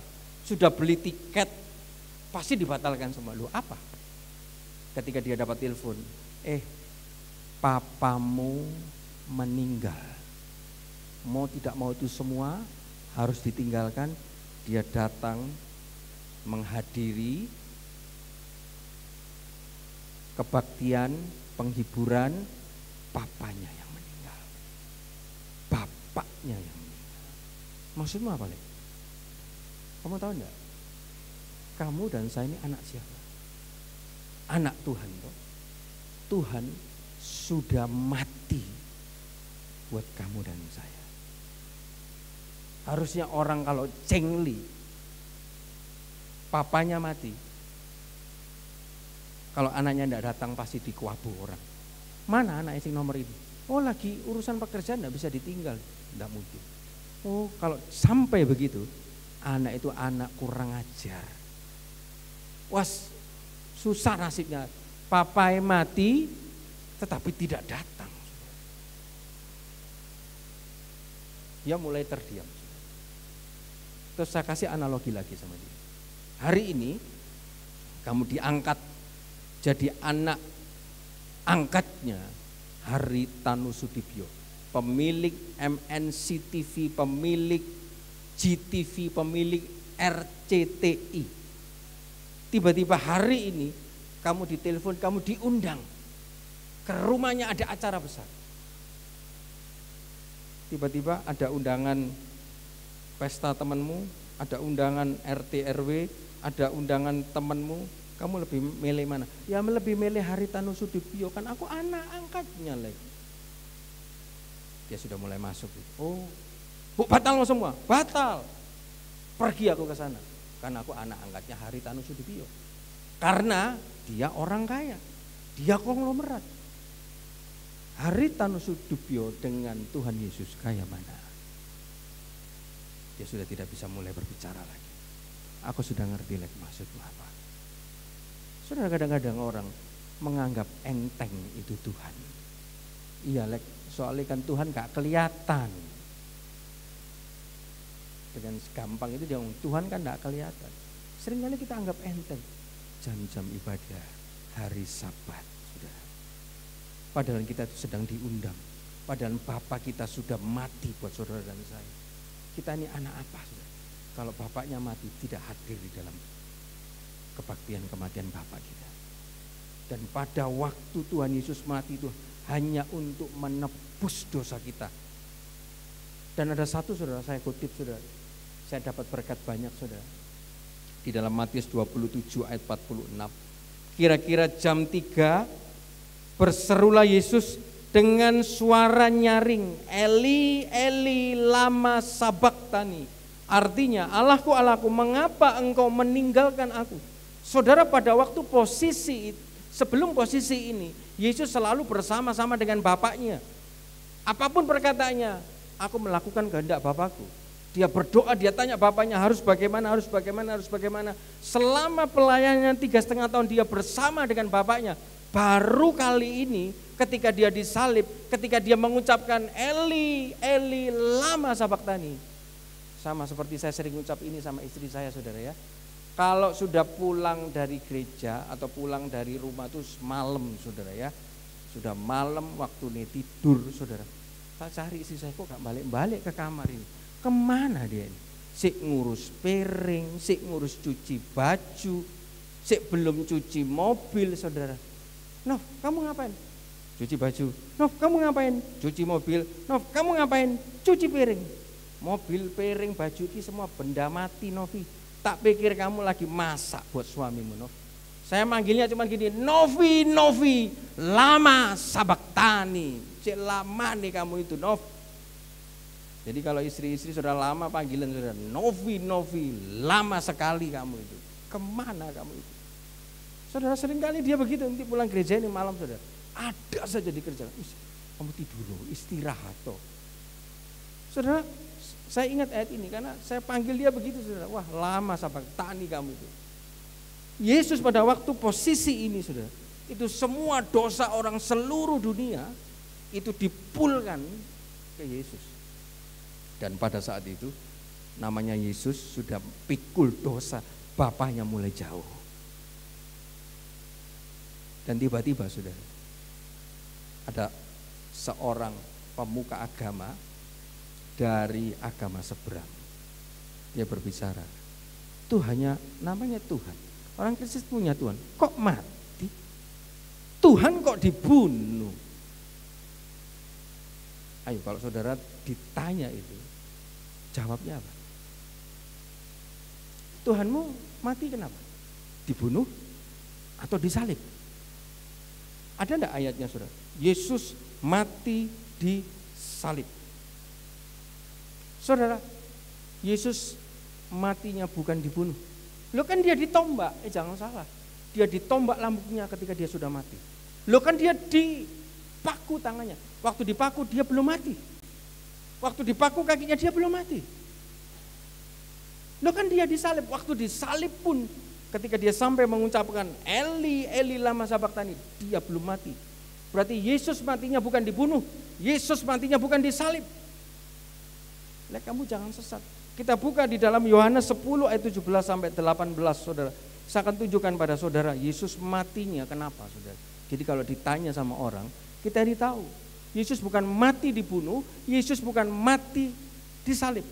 sudah beli tiket, pasti dibatalkan semua. Lu apa? Ketika dia dapat telepon, papamu meninggal. Mau tidak mau itu semua harus ditinggalkan. Dia datang menghadiri kebaktian, penghiburan papanya yang meninggal. Bapaknya yang meninggal. Maksudmu apa, Lek? Kamu tahu enggak? Kamu dan saya ini anak siapa? anak Tuhan toh. Tuhan sudah mati buat kamu dan saya. Harusnya orang kalau cengli, papanya mati, kalau anaknya tidak datang pasti dikuabu orang. Mana anak yang nomor ini? Oh lagi urusan pekerjaan tidak bisa ditinggal, tidak mungkin. Oh kalau sampai begitu, anak itu anak kurang ajar. Was susah nasibnya. Papai mati tetapi tidak datang. Dia mulai terdiam. Terus saya kasih analogi lagi sama dia. Hari ini kamu diangkat jadi anak angkatnya Haritanu Sudibyo, pemilik MNC TV, pemilik GTV, pemilik RCTI. Tiba-tiba hari ini kamu ditelepon, kamu diundang ke rumahnya, ada acara besar. Tiba-tiba ada undangan pesta temanmu, ada undangan RT RW, ada undangan temanmu, kamu lebih milih mana? Ya lebih milih Haritanu Sudibyo, kan aku anak angkatnya lagi. Dia sudah mulai masuk. Oh, Bu, batal lo semua, batal. Pergi aku ke sana, karena aku anak angkatnya Haritanu Sudibyo. Karena dia orang kaya, dia konglomerat. Haritanu Sudibyo dengan Tuhan Yesus kaya mana? Dia sudah tidak bisa mulai berbicara lagi. Aku sudah ngerti lagi maksudmu apa. Saudara, kadang-kadang orang menganggap enteng itu Tuhan. Iya, soalnya kan Tuhan gak kelihatan. Dengan gampang itu dia ngomong, Tuhan kan gak kelihatan. Seringkali kita anggap enteng. Jam-jam ibadah, hari Sabat, saudara. Padahal kita itu sedang diundang. Padahal Bapak kita sudah mati buat saudara dan saya. Kita ini anak apa, saudara? Kalau bapaknya mati tidak hadir di dalam kebaktian kematian Bapak kita. Dan pada waktu Tuhan Yesus mati itu hanya untuk menebus dosa kita. Dan ada satu, saudara, saya kutip, saudara, saya dapat berkat banyak, saudara. Di dalam Matius 27 ayat 46. Kira-kira jam 3 berserulah Yesus dengan suara nyaring, Eli Eli lama sabaktani. Artinya, Allahku Allahku, mengapa engkau meninggalkan aku? Saudara, pada waktu sebelum posisi ini, Yesus selalu bersama-sama dengan Bapaknya. Apapun perkataannya, aku melakukan kehendak Bapakku. Dia berdoa, dia tanya Bapaknya harus bagaimana, harus bagaimana, harus bagaimana. Selama pelayanannya 3,5 tahun dia bersama dengan Bapaknya. Baru kali ini ketika dia disalib, ketika dia mengucapkan Eli Eli lama sabaktani. Sama seperti saya sering ucap ini sama istri saya, saudara ya. Kalau sudah pulang dari gereja atau pulang dari rumah itu malam, saudara ya. Sudah malam waktu nih tidur, saudara. Saya cari istri saya, kok gak balik-balik ke kamar ini. Kemana dia ini? Sik ngurus piring, sik ngurus cuci baju, sik belum cuci mobil, saudara. Nov, kamu ngapain? Cuci baju. Nov, kamu ngapain? Cuci mobil. Nov, kamu ngapain? Cuci piring. Mobil, piring, baju ini semua benda mati, Novi. Tak pikir kamu lagi masak buat suamimu, Nov. Saya manggilnya cuma gini, Novi, Novi, lama sabaktani. Cik lama nih kamu itu, Nov. Jadi kalau istri-istri sudah lama panggilan sudah, Novi, Novi, lama sekali kamu itu. Kemana kamu itu? Saudara, seringkali dia begitu, nanti pulang gereja ini malam, saudara. Ada saja di kerjaan. Kamu tidur loh, istirahat toh. Saudara, saya ingat ayat ini karena saya panggil dia begitu, saudara. Wah, lama sabaktani kamu itu. Yesus pada waktu posisi ini, saudara, itu semua dosa orang seluruh dunia itu dipulkan ke Yesus. Dan pada saat itu namanya Yesus sudah pikul dosa, Bapaknya mulai jauh. Dan tiba-tiba, saudara, ada seorang pemuka agama dari agama seberang. Dia berbicara, Tuhannya namanya Tuhan. Orang Kristen punya Tuhan, kok mati? Tuhan kok dibunuh? Ayo kalau saudara ditanya itu, jawabnya apa? Tuhanmu mati kenapa? Dibunuh atau disalib? Ada enggak ayatnya saudara? Yesus mati di salib. Saudara, Yesus matinya bukan dibunuh. Loh kan dia ditombak, jangan salah. Dia ditombak lambungnya ketika dia sudah mati. Loh kan dia dipaku tangannya. Waktu dipaku dia belum mati. Waktu dipaku kakinya dia belum mati. Loh kan dia disalib. Waktu disalib pun ketika dia sampai mengucapkan Eli, Eli lama sabachthani, dia belum mati. Berarti Yesus matinya bukan dibunuh. Yesus matinya bukan disalib. Kamu jangan sesat. Kita buka di dalam Yohanes 10 ayat 17 sampai 18 saudara. Saya akan tunjukkan pada saudara Yesus matinya kenapa saudara. Jadi kalau ditanya sama orang, kita tahu Yesus bukan mati dibunuh, Yesus bukan mati disalib.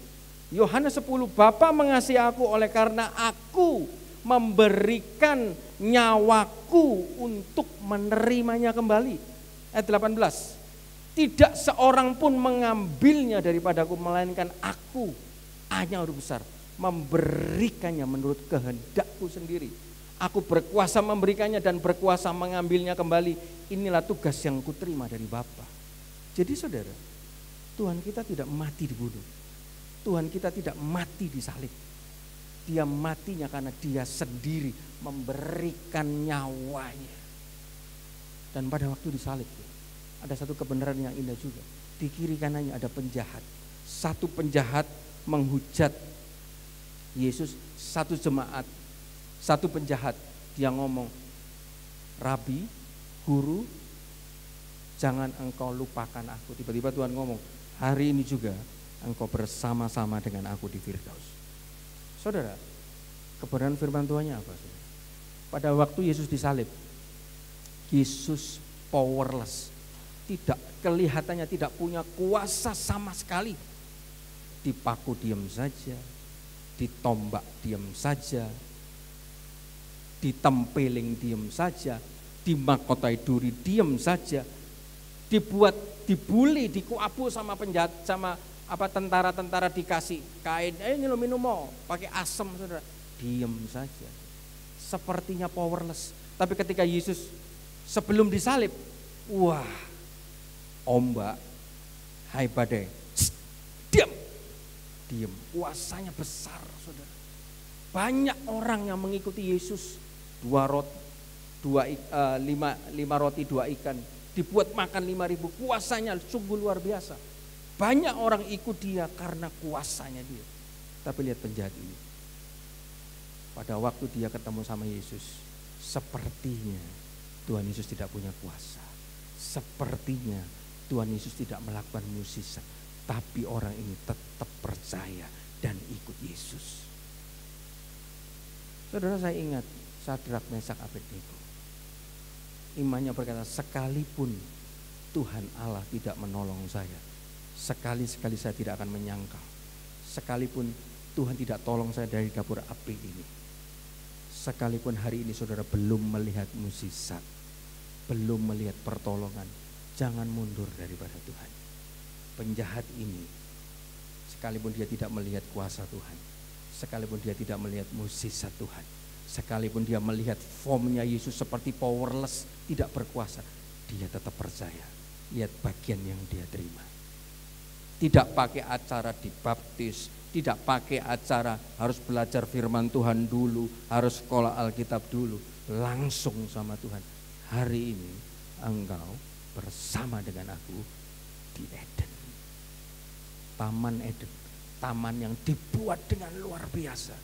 Yohanes 10, Bapa mengasihi aku oleh karena aku memberikan nyawaku untuk menerimanya kembali. Ayat 18. Tidak seorang pun mengambilnya daripadaku, melainkan aku, hanya huruf besar, memberikannya menurut kehendakku sendiri. Aku berkuasa memberikannya dan berkuasa mengambilnya kembali. Inilah tugas yang kuterima dari Bapa. Jadi saudara, Tuhan kita tidak mati dibunuh. Tuhan kita tidak mati disalib. Dia matinya karena dia sendiri memberikan nyawanya. Dan pada waktu disalib, ada satu kebenaran yang indah juga. Di kiri kanannya ada penjahat. Satu penjahat menghujat Yesus, satu jemaat, satu penjahat. Dia ngomong, Rabi, Guru, jangan engkau lupakan aku. Tiba-tiba Tuhan ngomong, hari ini juga engkau bersama-sama dengan aku di Firdaus. Saudara, kebenaran firman Tuhannya apa? Saudara? Pada waktu Yesus disalib, Yesus powerless. Kelihatannya tidak punya kuasa sama sekali. Dipaku diam saja, ditombak diam saja, ditempeling diam saja, dimahkotai duri diam saja, dibully, dikuapu sama penjahat, sama tentara-tentara dikasih kain, ini lo minum mau, pakai asam saudara, diam saja. Sepertinya powerless. Tapi ketika Yesus sebelum disalib, wah, ombak, hai badai, diam, kuasanya besar saudara. Banyak orang yang mengikuti Yesus, 5 roti 2 ikan, dibuat makan 5.000, kuasanya sungguh luar biasa. Banyak orang ikut dia karena kuasanya dia. Tapi lihat penjahat ini, pada waktu dia ketemu sama Yesus, sepertinya Tuhan Yesus tidak punya kuasa. Sepertinya Tuhan Yesus tidak melakukan mukjizat, tapi orang ini tetap percaya dan ikut Yesus. Saudara, saya ingat Sadrak, Mesak, Abednego. Imannya berkata, sekalipun Tuhan Allah tidak menolong saya, sekali-sekali saya tidak akan menyangkal. Sekalipun Tuhan tidak tolong saya dari dapur api ini, sekalipun hari ini saudara belum melihat mukjizat, belum melihat pertolongan, jangan mundur daripada Tuhan. Penjahat ini, sekalipun dia tidak melihat kuasa Tuhan, sekalipun dia tidak melihat mukjizat Tuhan, sekalipun dia melihat formnya Yesus seperti powerless, tidak berkuasa, dia tetap percaya. Lihat bagian yang dia terima. Tidak pakai acara dibaptis, tidak pakai acara harus belajar firman Tuhan dulu, harus sekolah Alkitab dulu, langsung sama Tuhan. Hari ini engkau bersama dengan aku di Eden. Taman Eden, taman yang dibuat dengan luar biasa.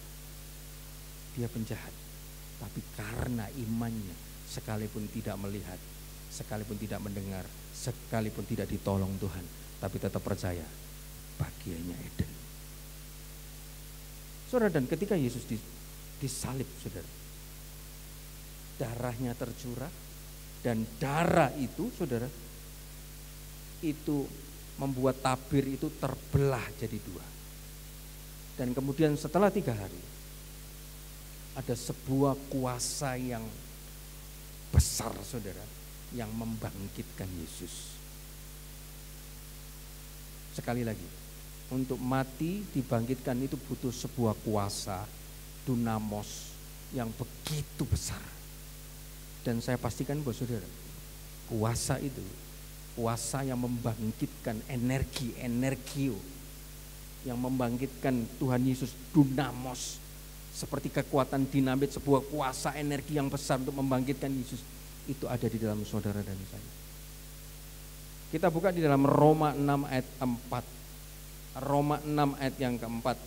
Dia penjahat, tapi karena imannya, sekalipun tidak melihat, sekalipun tidak mendengar, sekalipun tidak ditolong Tuhan, tapi tetap percaya bagiannya Eden. Saudara, dan ketika Yesus disalib, saudara, darahnya tercurah, dan darah itu, saudara, itu membuat tabir itu terbelah jadi 2. Dan kemudian setelah 3 hari, ada sebuah kuasa yang besar, saudara, yang membangkitkan Yesus. Sekali lagi, untuk mati dibangkitkan itu butuh sebuah kuasa, dunamos, yang begitu besar. Dan saya pastikan buat saudara, Kuasa itu, kuasa yang membangkitkan energi, yang membangkitkan Tuhan Yesus, dunamos, seperti kekuatan dinamit, sebuah kuasa energi yang besar untuk membangkitkan Yesus, itu ada di dalam saudara dan saya. Kita buka di dalam Roma 6 ayat 4. Roma 6 ayat yang keempat.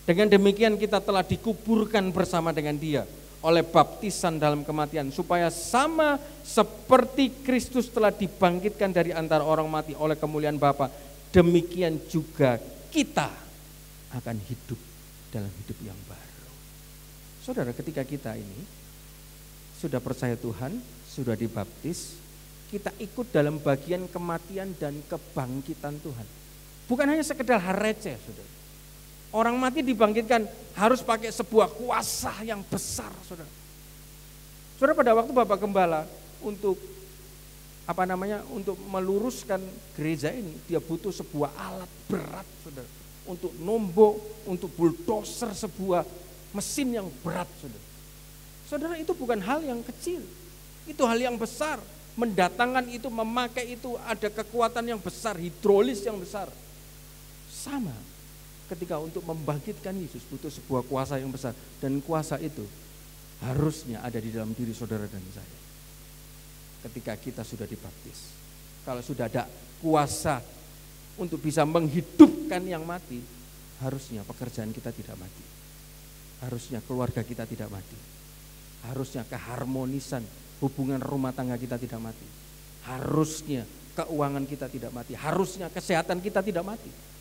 Dengan demikian kita telah dikuburkan bersama dengan Dia oleh baptisan dalam kematian, supaya sama seperti Kristus telah dibangkitkan dari antara orang mati oleh kemuliaan Bapa, demikian juga kita akan hidup dalam hidup yang baru. Saudara, ketika kita ini sudah percaya Tuhan, sudah dibaptis, kita ikut dalam bagian kematian dan kebangkitan Tuhan. Bukan hanya sekedar hal receh, saudara. Orang mati dibangkitkan harus pakai sebuah kuasa yang besar, saudara. Saudara, pada waktu Bapak Gembala untuk untuk meluruskan gereja ini, dia butuh sebuah alat berat, saudara, untuk nombok, untuk bulldozer, sebuah mesin yang berat, saudara. Saudara, itu bukan hal yang kecil, itu hal yang besar. Mendatangkan itu, memakai itu, ada kekuatan yang besar, hidrolis yang besar. Sama ketika untuk membangkitkan Yesus butuh sebuah kuasa yang besar, dan kuasa itu harusnya ada di dalam diri saudara dan saya. Ketika kita sudah dibaptis, kalau sudah ada kuasa untuk bisa menghidupkan yang mati, harusnya pekerjaan kita tidak mati, harusnya keluarga kita tidak mati, harusnya keharmonisan hubungan rumah tangga kita tidak mati, harusnya keuangan kita tidak mati, harusnya kesehatan kita tidak mati.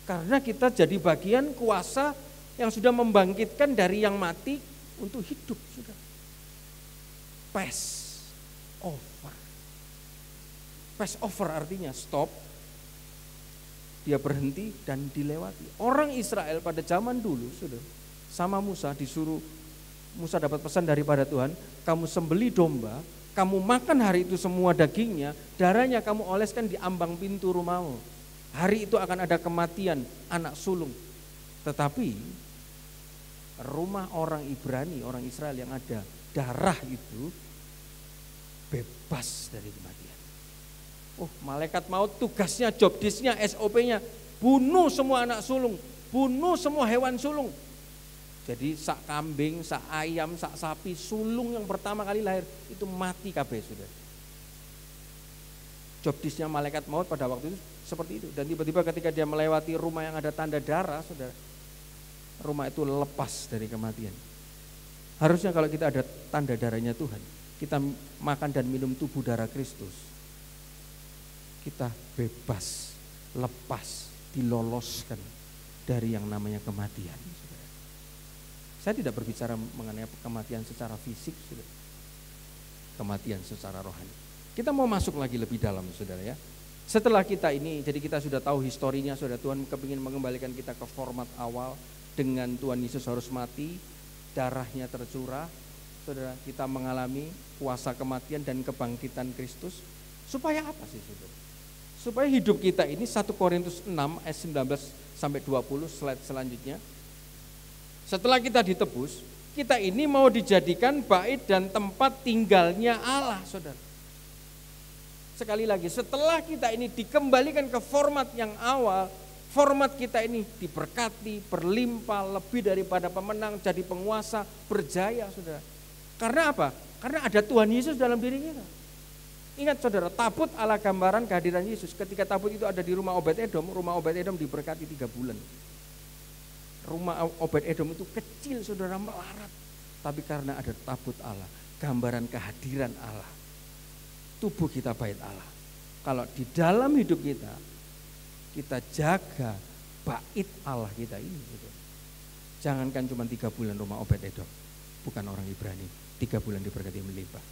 Karena kita jadi bagian kuasa yang sudah membangkitkan dari yang mati untuk hidup, sudah. Passover artinya stop, dia berhenti dan dilewati. Orang Israel pada zaman dulu, sudah, sama Musa disuruh, Musa dapat pesan daripada Tuhan, kamu sembeli domba, kamu makan hari itu semua dagingnya, darahnya kamu oleskan di ambang pintu rumahmu. Hari itu akan ada kematian anak sulung. Tetapi rumah orang Ibrani, orang Israel yang ada darah itu bebas dari kematian. Malaikat maut tugasnya, job desk-nya, SOP-nya, bunuh semua anak sulung, bunuh semua hewan sulung. Jadi sak kambing, sak ayam, sak sapi, sulung yang pertama kali lahir itu mati kabeh, sudah. Job desk-nya malaikat maut pada waktu itu seperti itu. Dan tiba-tiba ketika dia melewati rumah yang ada tanda darah, saudara, rumah itu lepas dari kematian. Harusnya kalau kita ada tanda darahnya Tuhan, kita makan dan minum tubuh darah Kristus, kita bebas, lepas, diloloskan dari yang namanya kematian. Saudara. Saya tidak berbicara mengenai kematian secara fisik, saudara. Kematian secara rohani. Kita mau masuk lagi lebih dalam, saudara, ya. Setelah kita ini, jadi kita sudah tahu historinya, saudara, Tuhan kepingin mengembalikan kita ke format awal dengan Tuhan Yesus harus mati, darahnya tercurah, saudara, kita mengalami kuasa kematian dan kebangkitan Kristus. Supaya apa sih, saudara? Supaya hidup kita ini, 1 Korintus 6 ayat 19 sampai 20, slide selanjutnya. Setelah kita ditebus, kita ini mau dijadikan bait dan tempat tinggalnya Allah, saudara. Sekali lagi, setelah kita ini dikembalikan ke format yang awal, format kita ini diberkati, berlimpah, lebih daripada pemenang, jadi penguasa, berjaya, saudara. Karena apa? Karena ada Tuhan Yesus dalam diri kita. Ingat, saudara, tabut ala gambaran kehadiran Yesus. Ketika tabut itu ada di rumah Obed-Edom diberkati 3 bulan. Rumah Obed-Edom itu kecil, saudara, melarat. Tapi karena ada tabut Allah, gambaran kehadiran Allah, tubuh kita bait Allah. Kalau di dalam hidup kita jaga bait Allah kita ini, gitu. Jangankan cuma 3 bulan rumah Obed-Edom, bukan orang Ibrani, 3 bulan diberkati melimpah.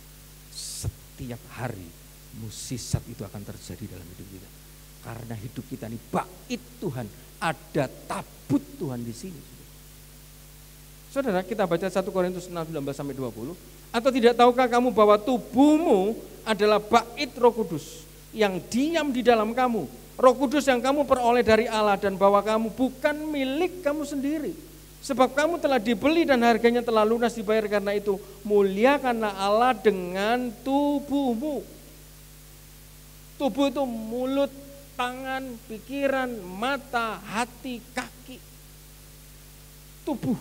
Setiap hari musisat itu akan terjadi dalam hidup kita. Karena hidup kita ini bait Tuhan, ada tabut Tuhan di sini. Saudara, kita baca 1 Korintus 6 19 sampai 20. Atau tidak tahukah kamu bahwa tubuhmu adalah bait Roh Kudus yang diam di dalam kamu, Roh Kudus yang kamu peroleh dari Allah, dan bahwa kamu bukan milik kamu sendiri, sebab kamu telah dibeli dan harganya telah lunas dibayar. Karena itu muliakanlah Allah dengan tubuhmu. Tubuh itu mulut, tangan, pikiran, mata, hati, kaki. Tubuh.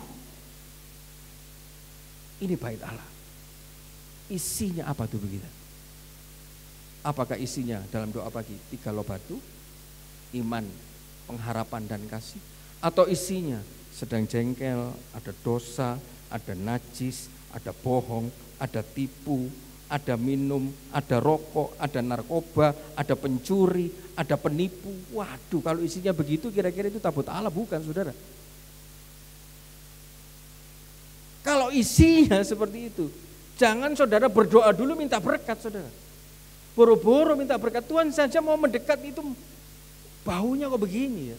Ini bait Allah. Isinya apa tubuh kita? Apakah isinya dalam doa pagi 3 loh batu, iman, pengharapan dan kasih? Atau isinya sedang jengkel, ada dosa, ada najis, ada bohong, ada tipu, ada minum, ada rokok, ada narkoba, ada pencuri, ada penipu. Waduh, kalau isinya begitu kira-kira itu tabut Allah, bukan saudara? Kalau isinya seperti itu, jangan saudara berdoa dulu minta berkat saudara. Boro-boro minta berkat, Tuhan saja mau mendekat itu baunya kok begini ya.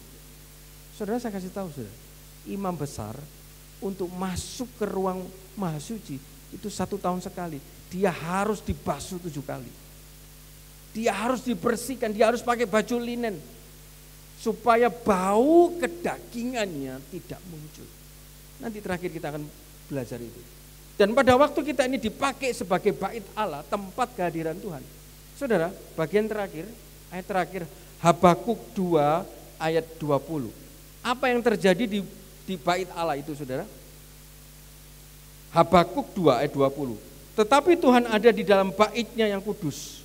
Saudara saya kasih tahu saudara, imam besar untuk masuk ke ruang maha suci itu 1 tahun sekali. Dia harus dibasuh 7 kali. Dia harus dibersihkan, dia harus pakai baju linen. Supaya bau kedagingannya tidak muncul. Nanti terakhir kita akan belajar itu. Dan pada waktu kita ini dipakai sebagai bait Allah, tempat kehadiran Tuhan. Saudara, bagian terakhir, ayat terakhir, Habakuk 2 ayat 20. Apa yang terjadi di bait Allah itu saudara? Habakuk 2 ayat 20. Tetapi Tuhan ada di dalam bait-Nya yang kudus.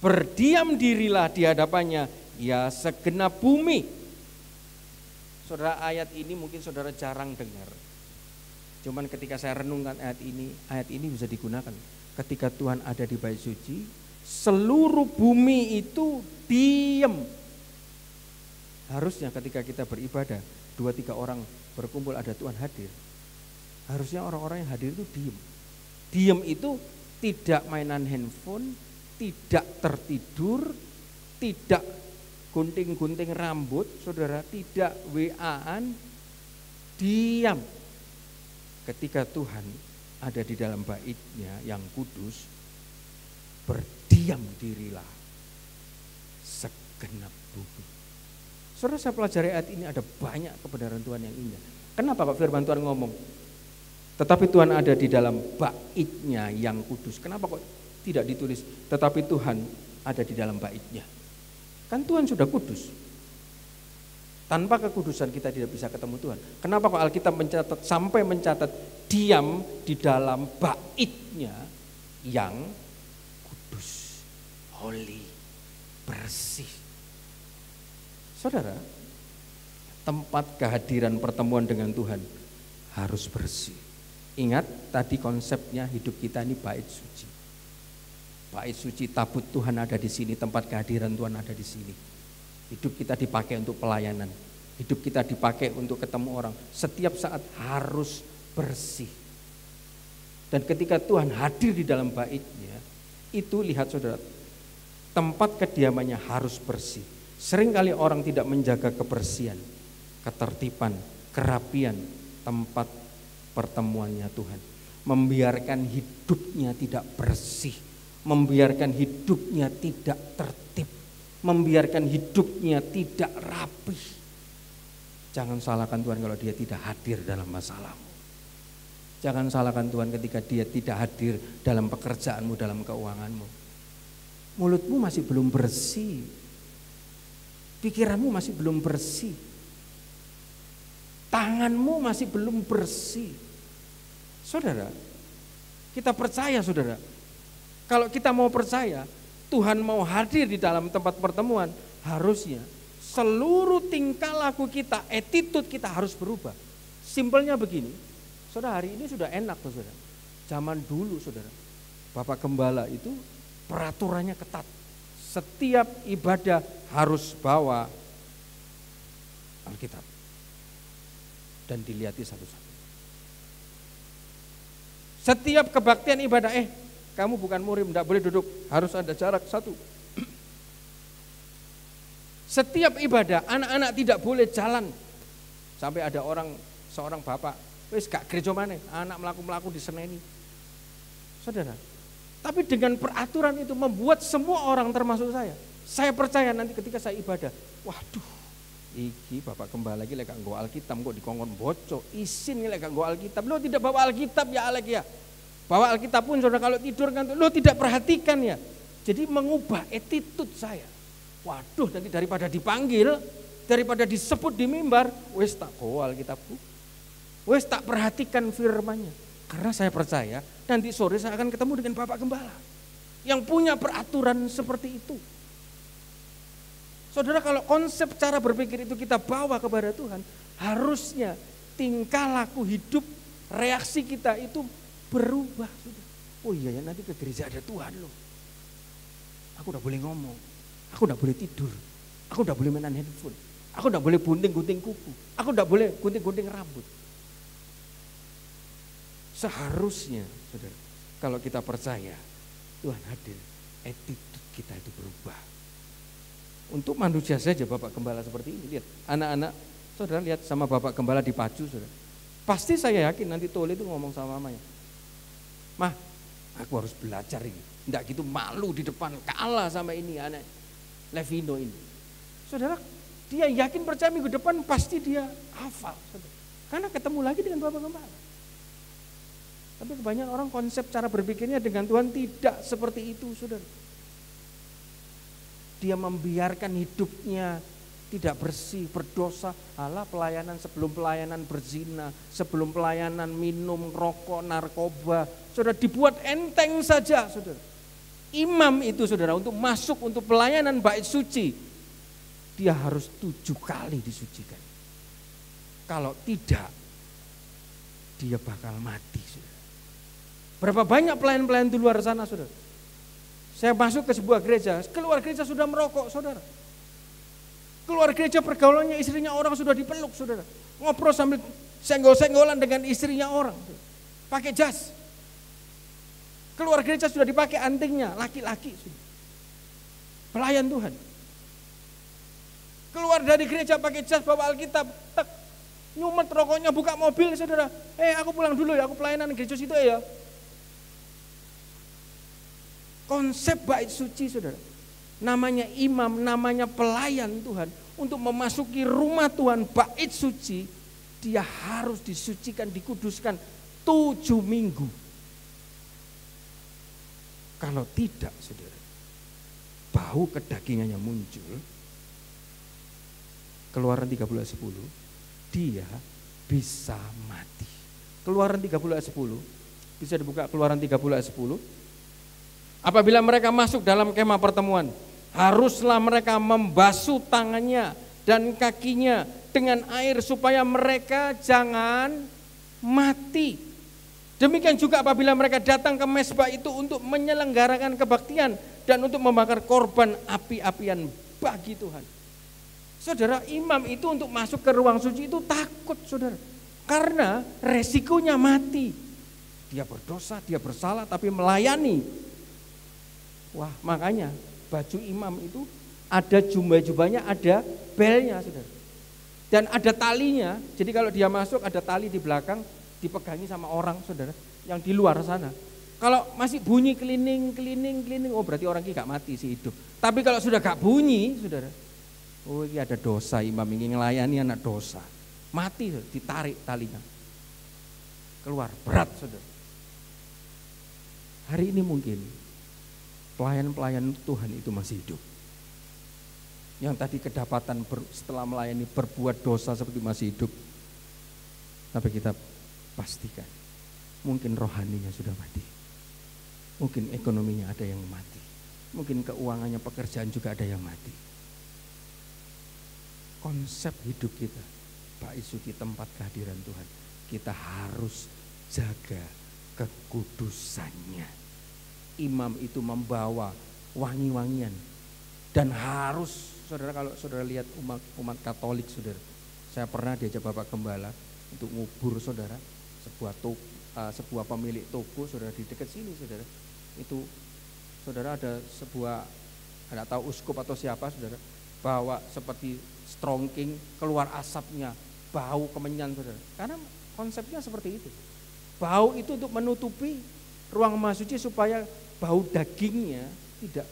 Berdiam dirilah di hadapannya, ya segenap bumi. Saudara, ayat ini mungkin saudara jarang dengar. Cuman ketika saya renungkan ayat ini bisa digunakan. Ketika Tuhan ada di bait suci, seluruh bumi itu diam. Harusnya ketika kita beribadah, 2-3 orang berkumpul ada Tuhan hadir. Harusnya orang-orang yang hadir itu diam. Diam itu tidak mainan handphone, tidak tertidur, tidak gunting-gunting rambut, saudara, tidak WA-an, diam. Ketika Tuhan ada di dalam bait-Nya yang kudus, berdiam dirilah segenap bumi. Saudara, saya pelajari ayat ini ada banyak kebenaran Tuhan yang indah. Kenapa kok firman Tuhan ngomong? Tetapi Tuhan ada di dalam bait-Nya yang kudus. Kenapa kok tidak ditulis tetapi Tuhan ada di dalam bait-Nya? Kan Tuhan sudah kudus. Tanpa kekudusan kita tidak bisa ketemu Tuhan. Kenapa kok Alkitab sampai mencatat diam di dalam bait-Nya yang kudus, holy, bersih. Saudara, tempat kehadiran pertemuan dengan Tuhan harus bersih. Ingat tadi konsepnya hidup kita ini bait suci. Bait suci, tabut Tuhan ada di sini, tempat kehadiran Tuhan ada di sini. Hidup kita dipakai untuk pelayanan. Hidup kita dipakai untuk ketemu orang. Setiap saat harus bersih. Dan ketika Tuhan hadir di dalam bait-Nya, itu lihat saudara, tempat kediamannya harus bersih. Seringkali orang tidak menjaga kebersihan, ketertiban, kerapian tempat pertemuannya Tuhan. Membiarkan hidupnya tidak bersih, membiarkan hidupnya tidak tertib, membiarkan hidupnya tidak rapih. Jangan salahkan Tuhan kalau dia tidak hadir dalam masalahmu. Jangan salahkan Tuhan ketika dia tidak hadir dalam pekerjaanmu, dalam keuanganmu. Mulutmu masih belum bersih, pikiranmu masih belum bersih, tanganmu masih belum bersih. Saudara, kita percaya saudara, kalau kita mau percaya Tuhan mau hadir di dalam tempat pertemuan, harusnya seluruh tingkah laku kita, attitude kita harus berubah. Simpelnya begini, saudara, hari ini sudah enak saudara. Zaman dulu saudara, Bapak Gembala itu peraturannya ketat. Setiap ibadah harus bawa Alkitab dan dilihati satu-satu. Setiap kebaktian ibadah, kamu bukan murim, tidak boleh duduk, harus ada jarak 1. Setiap ibadah, anak-anak tidak boleh jalan. Sampai ada seorang bapak, wis gak gereja mana, anak melaku-melaku diseneni. Saudara, tapi dengan peraturan itu membuat semua orang termasuk saya percaya nanti ketika saya ibadah, waduh, iki Bapak Gembala lagi lek nggo Alkitab kok dikongkon bocok, isin lek nggo Alkitab. Lo tidak bawa Alkitab ya Alek ya. Bawa Alkitab pun saudara kalau tidur kan lo tidak perhatikan ya. Jadi mengubah attitude saya. Waduh, nanti daripada dipanggil, daripada disebut di mimbar, wes tak goal kitabku. Wes tak perhatikan firman-Nya. Karena saya percaya nanti sore saya akan ketemu dengan Bapak Gembala yang punya peraturan seperti itu. Saudara, kalau konsep cara berpikir itu kita bawa kepada Tuhan, harusnya tingkah laku hidup, reaksi kita itu berubah. Oh iya ya, nanti ke gereja ada Tuhan loh. Aku udah boleh ngomong, aku udah boleh tidur, aku udah boleh mainan handphone, aku udah boleh gunting-gunting kuku, aku udah boleh gunting-gunting rambut. Seharusnya, saudara, kalau kita percaya Tuhan hadir, attitude kita itu berubah. Untuk manusia saja Bapak Gembala seperti ini, lihat anak-anak, saudara lihat sama Bapak Gembala dipacu, saudara. Pasti saya yakin nanti Tole itu ngomong sama mamanya, "Mah, aku harus belajar ini, enggak gitu malu di depan, kalah sama ini anak Levino ini." Saudara, dia yakin percaya minggu depan pasti dia hafal, saudara. Karena ketemu lagi dengan Bapak Gembala. Tapi kebanyakan orang konsep cara berpikirnya dengan Tuhan tidak seperti itu, saudara. Dia membiarkan hidupnya tidak bersih, berdosa. Alah, pelayanan sebelum pelayanan berzina, sebelum pelayanan minum, rokok, narkoba. Saudara, dibuat enteng saja, saudara. Imam itu, saudara, untuk masuk untuk pelayanan bait suci, dia harus 7 kali disucikan. Kalau tidak, dia bakal mati, saudara. Berapa banyak pelayan-pelayan di luar sana, saudara. Saya masuk ke sebuah gereja, keluar gereja sudah merokok, saudara. Keluar gereja pergaulannya istrinya orang sudah dipeluk, saudara. Ngobrol sambil senggol-senggolan dengan istrinya orang, saudara. Pakai jas. Keluar gereja sudah dipakai antingnya, laki-laki, saudara. Pelayan Tuhan. Keluar dari gereja pakai jas, bawa Alkitab, tek, nyumet rokoknya, buka mobil, saudara. Aku pulang dulu ya, aku pelayanan gereja situ ya. Konsep bait suci, saudara, namanya imam, namanya pelayan Tuhan, untuk memasuki rumah Tuhan, bait suci, dia harus disucikan, dikuduskan 7 minggu. Kalau tidak, saudara, bau kedagingannya muncul. Keluaran 13 ayat 10, dia bisa mati. Keluaran 13 ayat 10, bisa dibuka Keluaran 13 ayat 10. Apabila mereka masuk dalam kemah pertemuan, haruslah mereka membasuh tangannya dan kakinya dengan air supaya mereka jangan mati. Demikian juga apabila mereka datang ke mezbah itu untuk menyelenggarakan kebaktian dan untuk membakar korban api-apian bagi Tuhan. Saudara, imam itu untuk masuk ke ruang suci itu takut, saudara, karena resikonya mati. Dia berdosa, dia bersalah, tapi melayani. Wah, makanya baju imam itu ada jubah-jubahnya, ada belnya, saudara. Dan ada talinya, jadi kalau dia masuk ada tali di belakang, dipegangi sama orang, saudara, yang di luar sana. Kalau masih bunyi keliling, oh berarti orang ini gak mati, sih hidup. Tapi kalau sudah gak bunyi, saudara, oh ini ada dosa, imam ini ngelayani anak dosa. Mati, saudara, ditarik talinya. Keluar, berat, saudara. Hari ini mungkin pelayan-pelayan Tuhan itu masih hidup. Yang tadi kedapatan setelah melayani berbuat dosa seperti masih hidup. Tapi kita pastikan, mungkin rohaninya sudah mati. Mungkin ekonominya ada yang mati. Mungkin keuangannya, pekerjaan juga ada yang mati. Konsep hidup kita, bait suci tempat kehadiran Tuhan, kita harus jaga kekudusannya. Imam itu membawa wangi-wangian dan harus, saudara, kalau saudara lihat umat Katolik, saudara, saya pernah diajak Bapak Gembala untuk ngubur, saudara, sebuah pemilik toko, saudara, di dekat sini, saudara. Itu, saudara, ada sebuah, nggak tahu uskup atau siapa, saudara, bawa seperti strongking, keluar asapnya, bau kemenyan, saudara. Karena konsepnya seperti itu. Bau itu untuk menutupi ruang maha suci supaya bau dagingnya tidak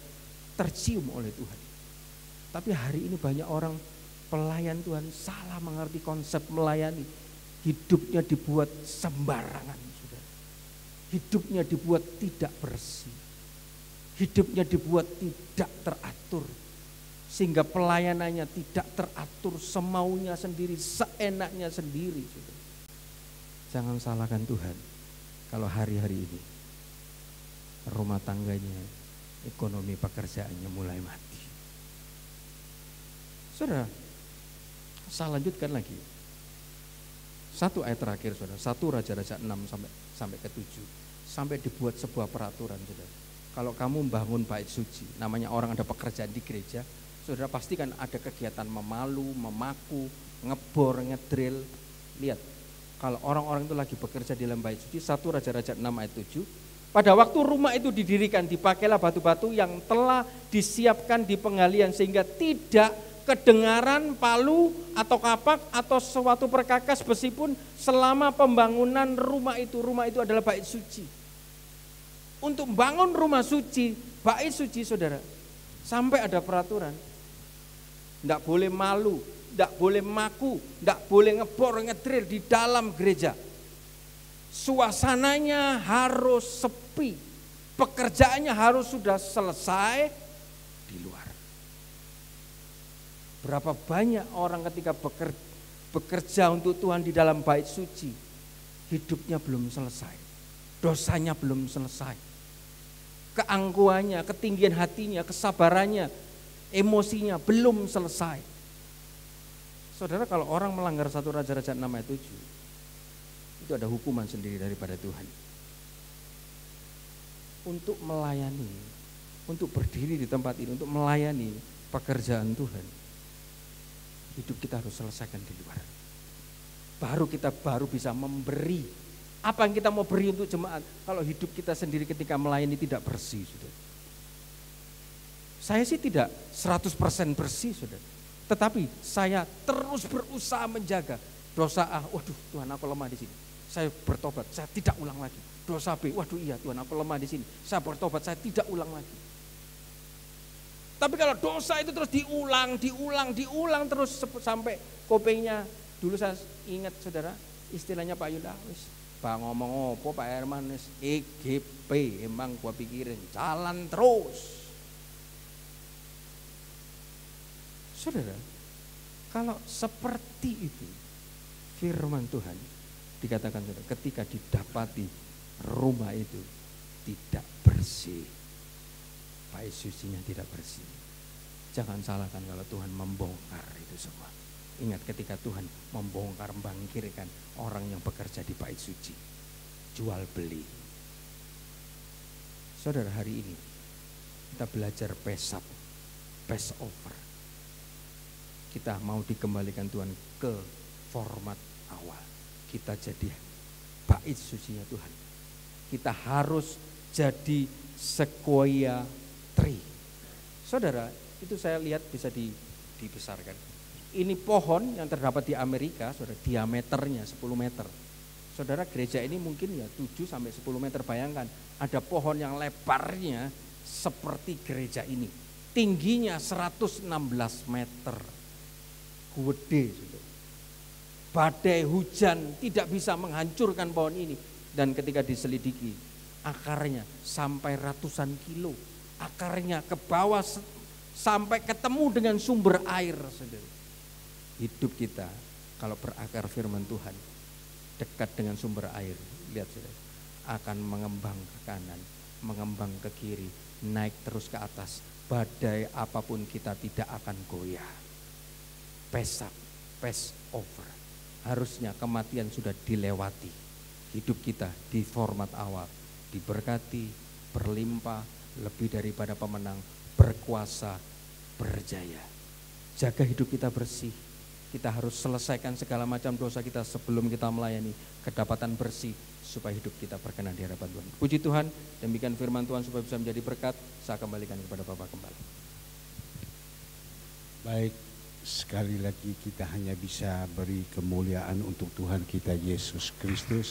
tercium oleh Tuhan. Tapi hari ini banyak orang pelayan Tuhan salah mengerti konsep melayani. Hidupnya dibuat sembarangan, saudara. Hidupnya dibuat tidak bersih. Hidupnya dibuat tidak teratur. Sehingga pelayanannya tidak teratur, semaunya sendiri, seenaknya sendiri. Jangan salahkan Tuhan kalau hari-hari ini rumah tangganya, ekonomi pekerjaannya mulai mati. Saudara, saya lanjutkan lagi. Satu ayat terakhir, saudara. 1 Raja-Raja 6 sampai ke 7. Sampai dibuat sebuah peraturan, saudara. Kalau kamu membangun bait suci, namanya orang ada pekerjaan di gereja, saudara pastikan ada kegiatan memalu, memaku, ngebor, ngedrill. Lihat, kalau orang-orang itu lagi bekerja di dalam bait suci, 1 Raja-Raja 6 ayat 7. Pada waktu rumah itu didirikan, dipakailah batu-batu yang telah disiapkan di penggalian sehingga tidak kedengaran palu atau kapak atau suatu perkakas besi pun selama pembangunan rumah itu. Rumah itu adalah bait suci. Untuk bangun rumah suci, bait suci, saudara, sampai ada peraturan. Tidak boleh malu, tidak boleh maku, tidak boleh ngebor, ngedrill di dalam gereja. Suasananya harus sepi, pekerjaannya harus sudah selesai di luar. Berapa banyak orang ketika bekerja untuk Tuhan di dalam bait suci, hidupnya belum selesai, dosanya belum selesai, keangkuhannya, ketinggian hatinya, kesabarannya, emosinya belum selesai. Saudara, kalau orang melanggar 1 Raja-Raja 6 ayat 7, itu ada hukuman sendiri daripada Tuhan. Untuk melayani, untuk berdiri di tempat ini, untuk melayani pekerjaan Tuhan, hidup kita harus selesaikan di luar. Baru kita bisa memberi. Apa yang kita mau beri untuk jemaat, kalau hidup kita sendiri ketika melayani tidak bersih, saudara. Saya sih tidak 100% bersih, saudara. Tetapi saya terus berusaha menjaga. Dosa A, waduh Tuhan aku lemah di sini. Saya bertobat, saya tidak ulang lagi. Dosa B, waduh iya Tuhan aku lemah di sini. Saya bertobat, saya tidak ulang lagi. Tapi kalau dosa itu terus diulang terus sampai kupingnya. Dulu saya ingat, saudara, istilahnya Pak Yuda, Pak ngomong apa Pak Herman, EGP, emang gua pikirin jalan terus. Saudara, kalau seperti itu firman Tuhan dikatakan, saudara, ketika didapati rumah itu tidak bersih, bait sucinya tidak bersih, jangan salahkan kalau Tuhan membongkar itu semua. Ingat, ketika Tuhan membongkar, membangkirkan orang yang bekerja di bait suci, jual beli. Saudara, hari ini kita belajar Passover. Kita mau dikembalikan Tuhan ke format awal. Kita jadi bait sucinya Tuhan. Kita harus jadi sequoia tree. Saudara, itu saya lihat bisa dibesarkan. Ini pohon yang terdapat di Amerika, saudara, diameternya 10 meter. Saudara, gereja ini mungkin ya 7 sampai 10 meter. Bayangkan, ada pohon yang lebarnya seperti gereja ini. Tingginya 116 meter. Gede, saudara. Badai hujan tidak bisa menghancurkan pohon ini. Dan ketika diselidiki, akarnya sampai ratusan kilo. Akarnya ke bawah sampai ketemu dengan sumber air, saudara. Hidup kita kalau berakar firman Tuhan, dekat dengan sumber air, lihat saudara, akan mengembang ke kanan, mengembang ke kiri, naik terus ke atas. Badai apapun kita tidak akan goyah. Passover. Harusnya kematian sudah dilewati. Hidup kita di format awal, diberkati, berlimpah, lebih daripada pemenang, berkuasa, berjaya. Jaga hidup kita bersih. Kita harus selesaikan segala macam dosa kita sebelum kita melayani. Kedapatan bersih supaya hidup kita berkenan di hadapan Tuhan. Puji Tuhan, demikian firman Tuhan supaya bisa menjadi berkat. Saya kembalikan kepada Bapak Gembala. Baik, sekali lagi kita hanya bisa beri kemuliaan untuk Tuhan kita Yesus Kristus.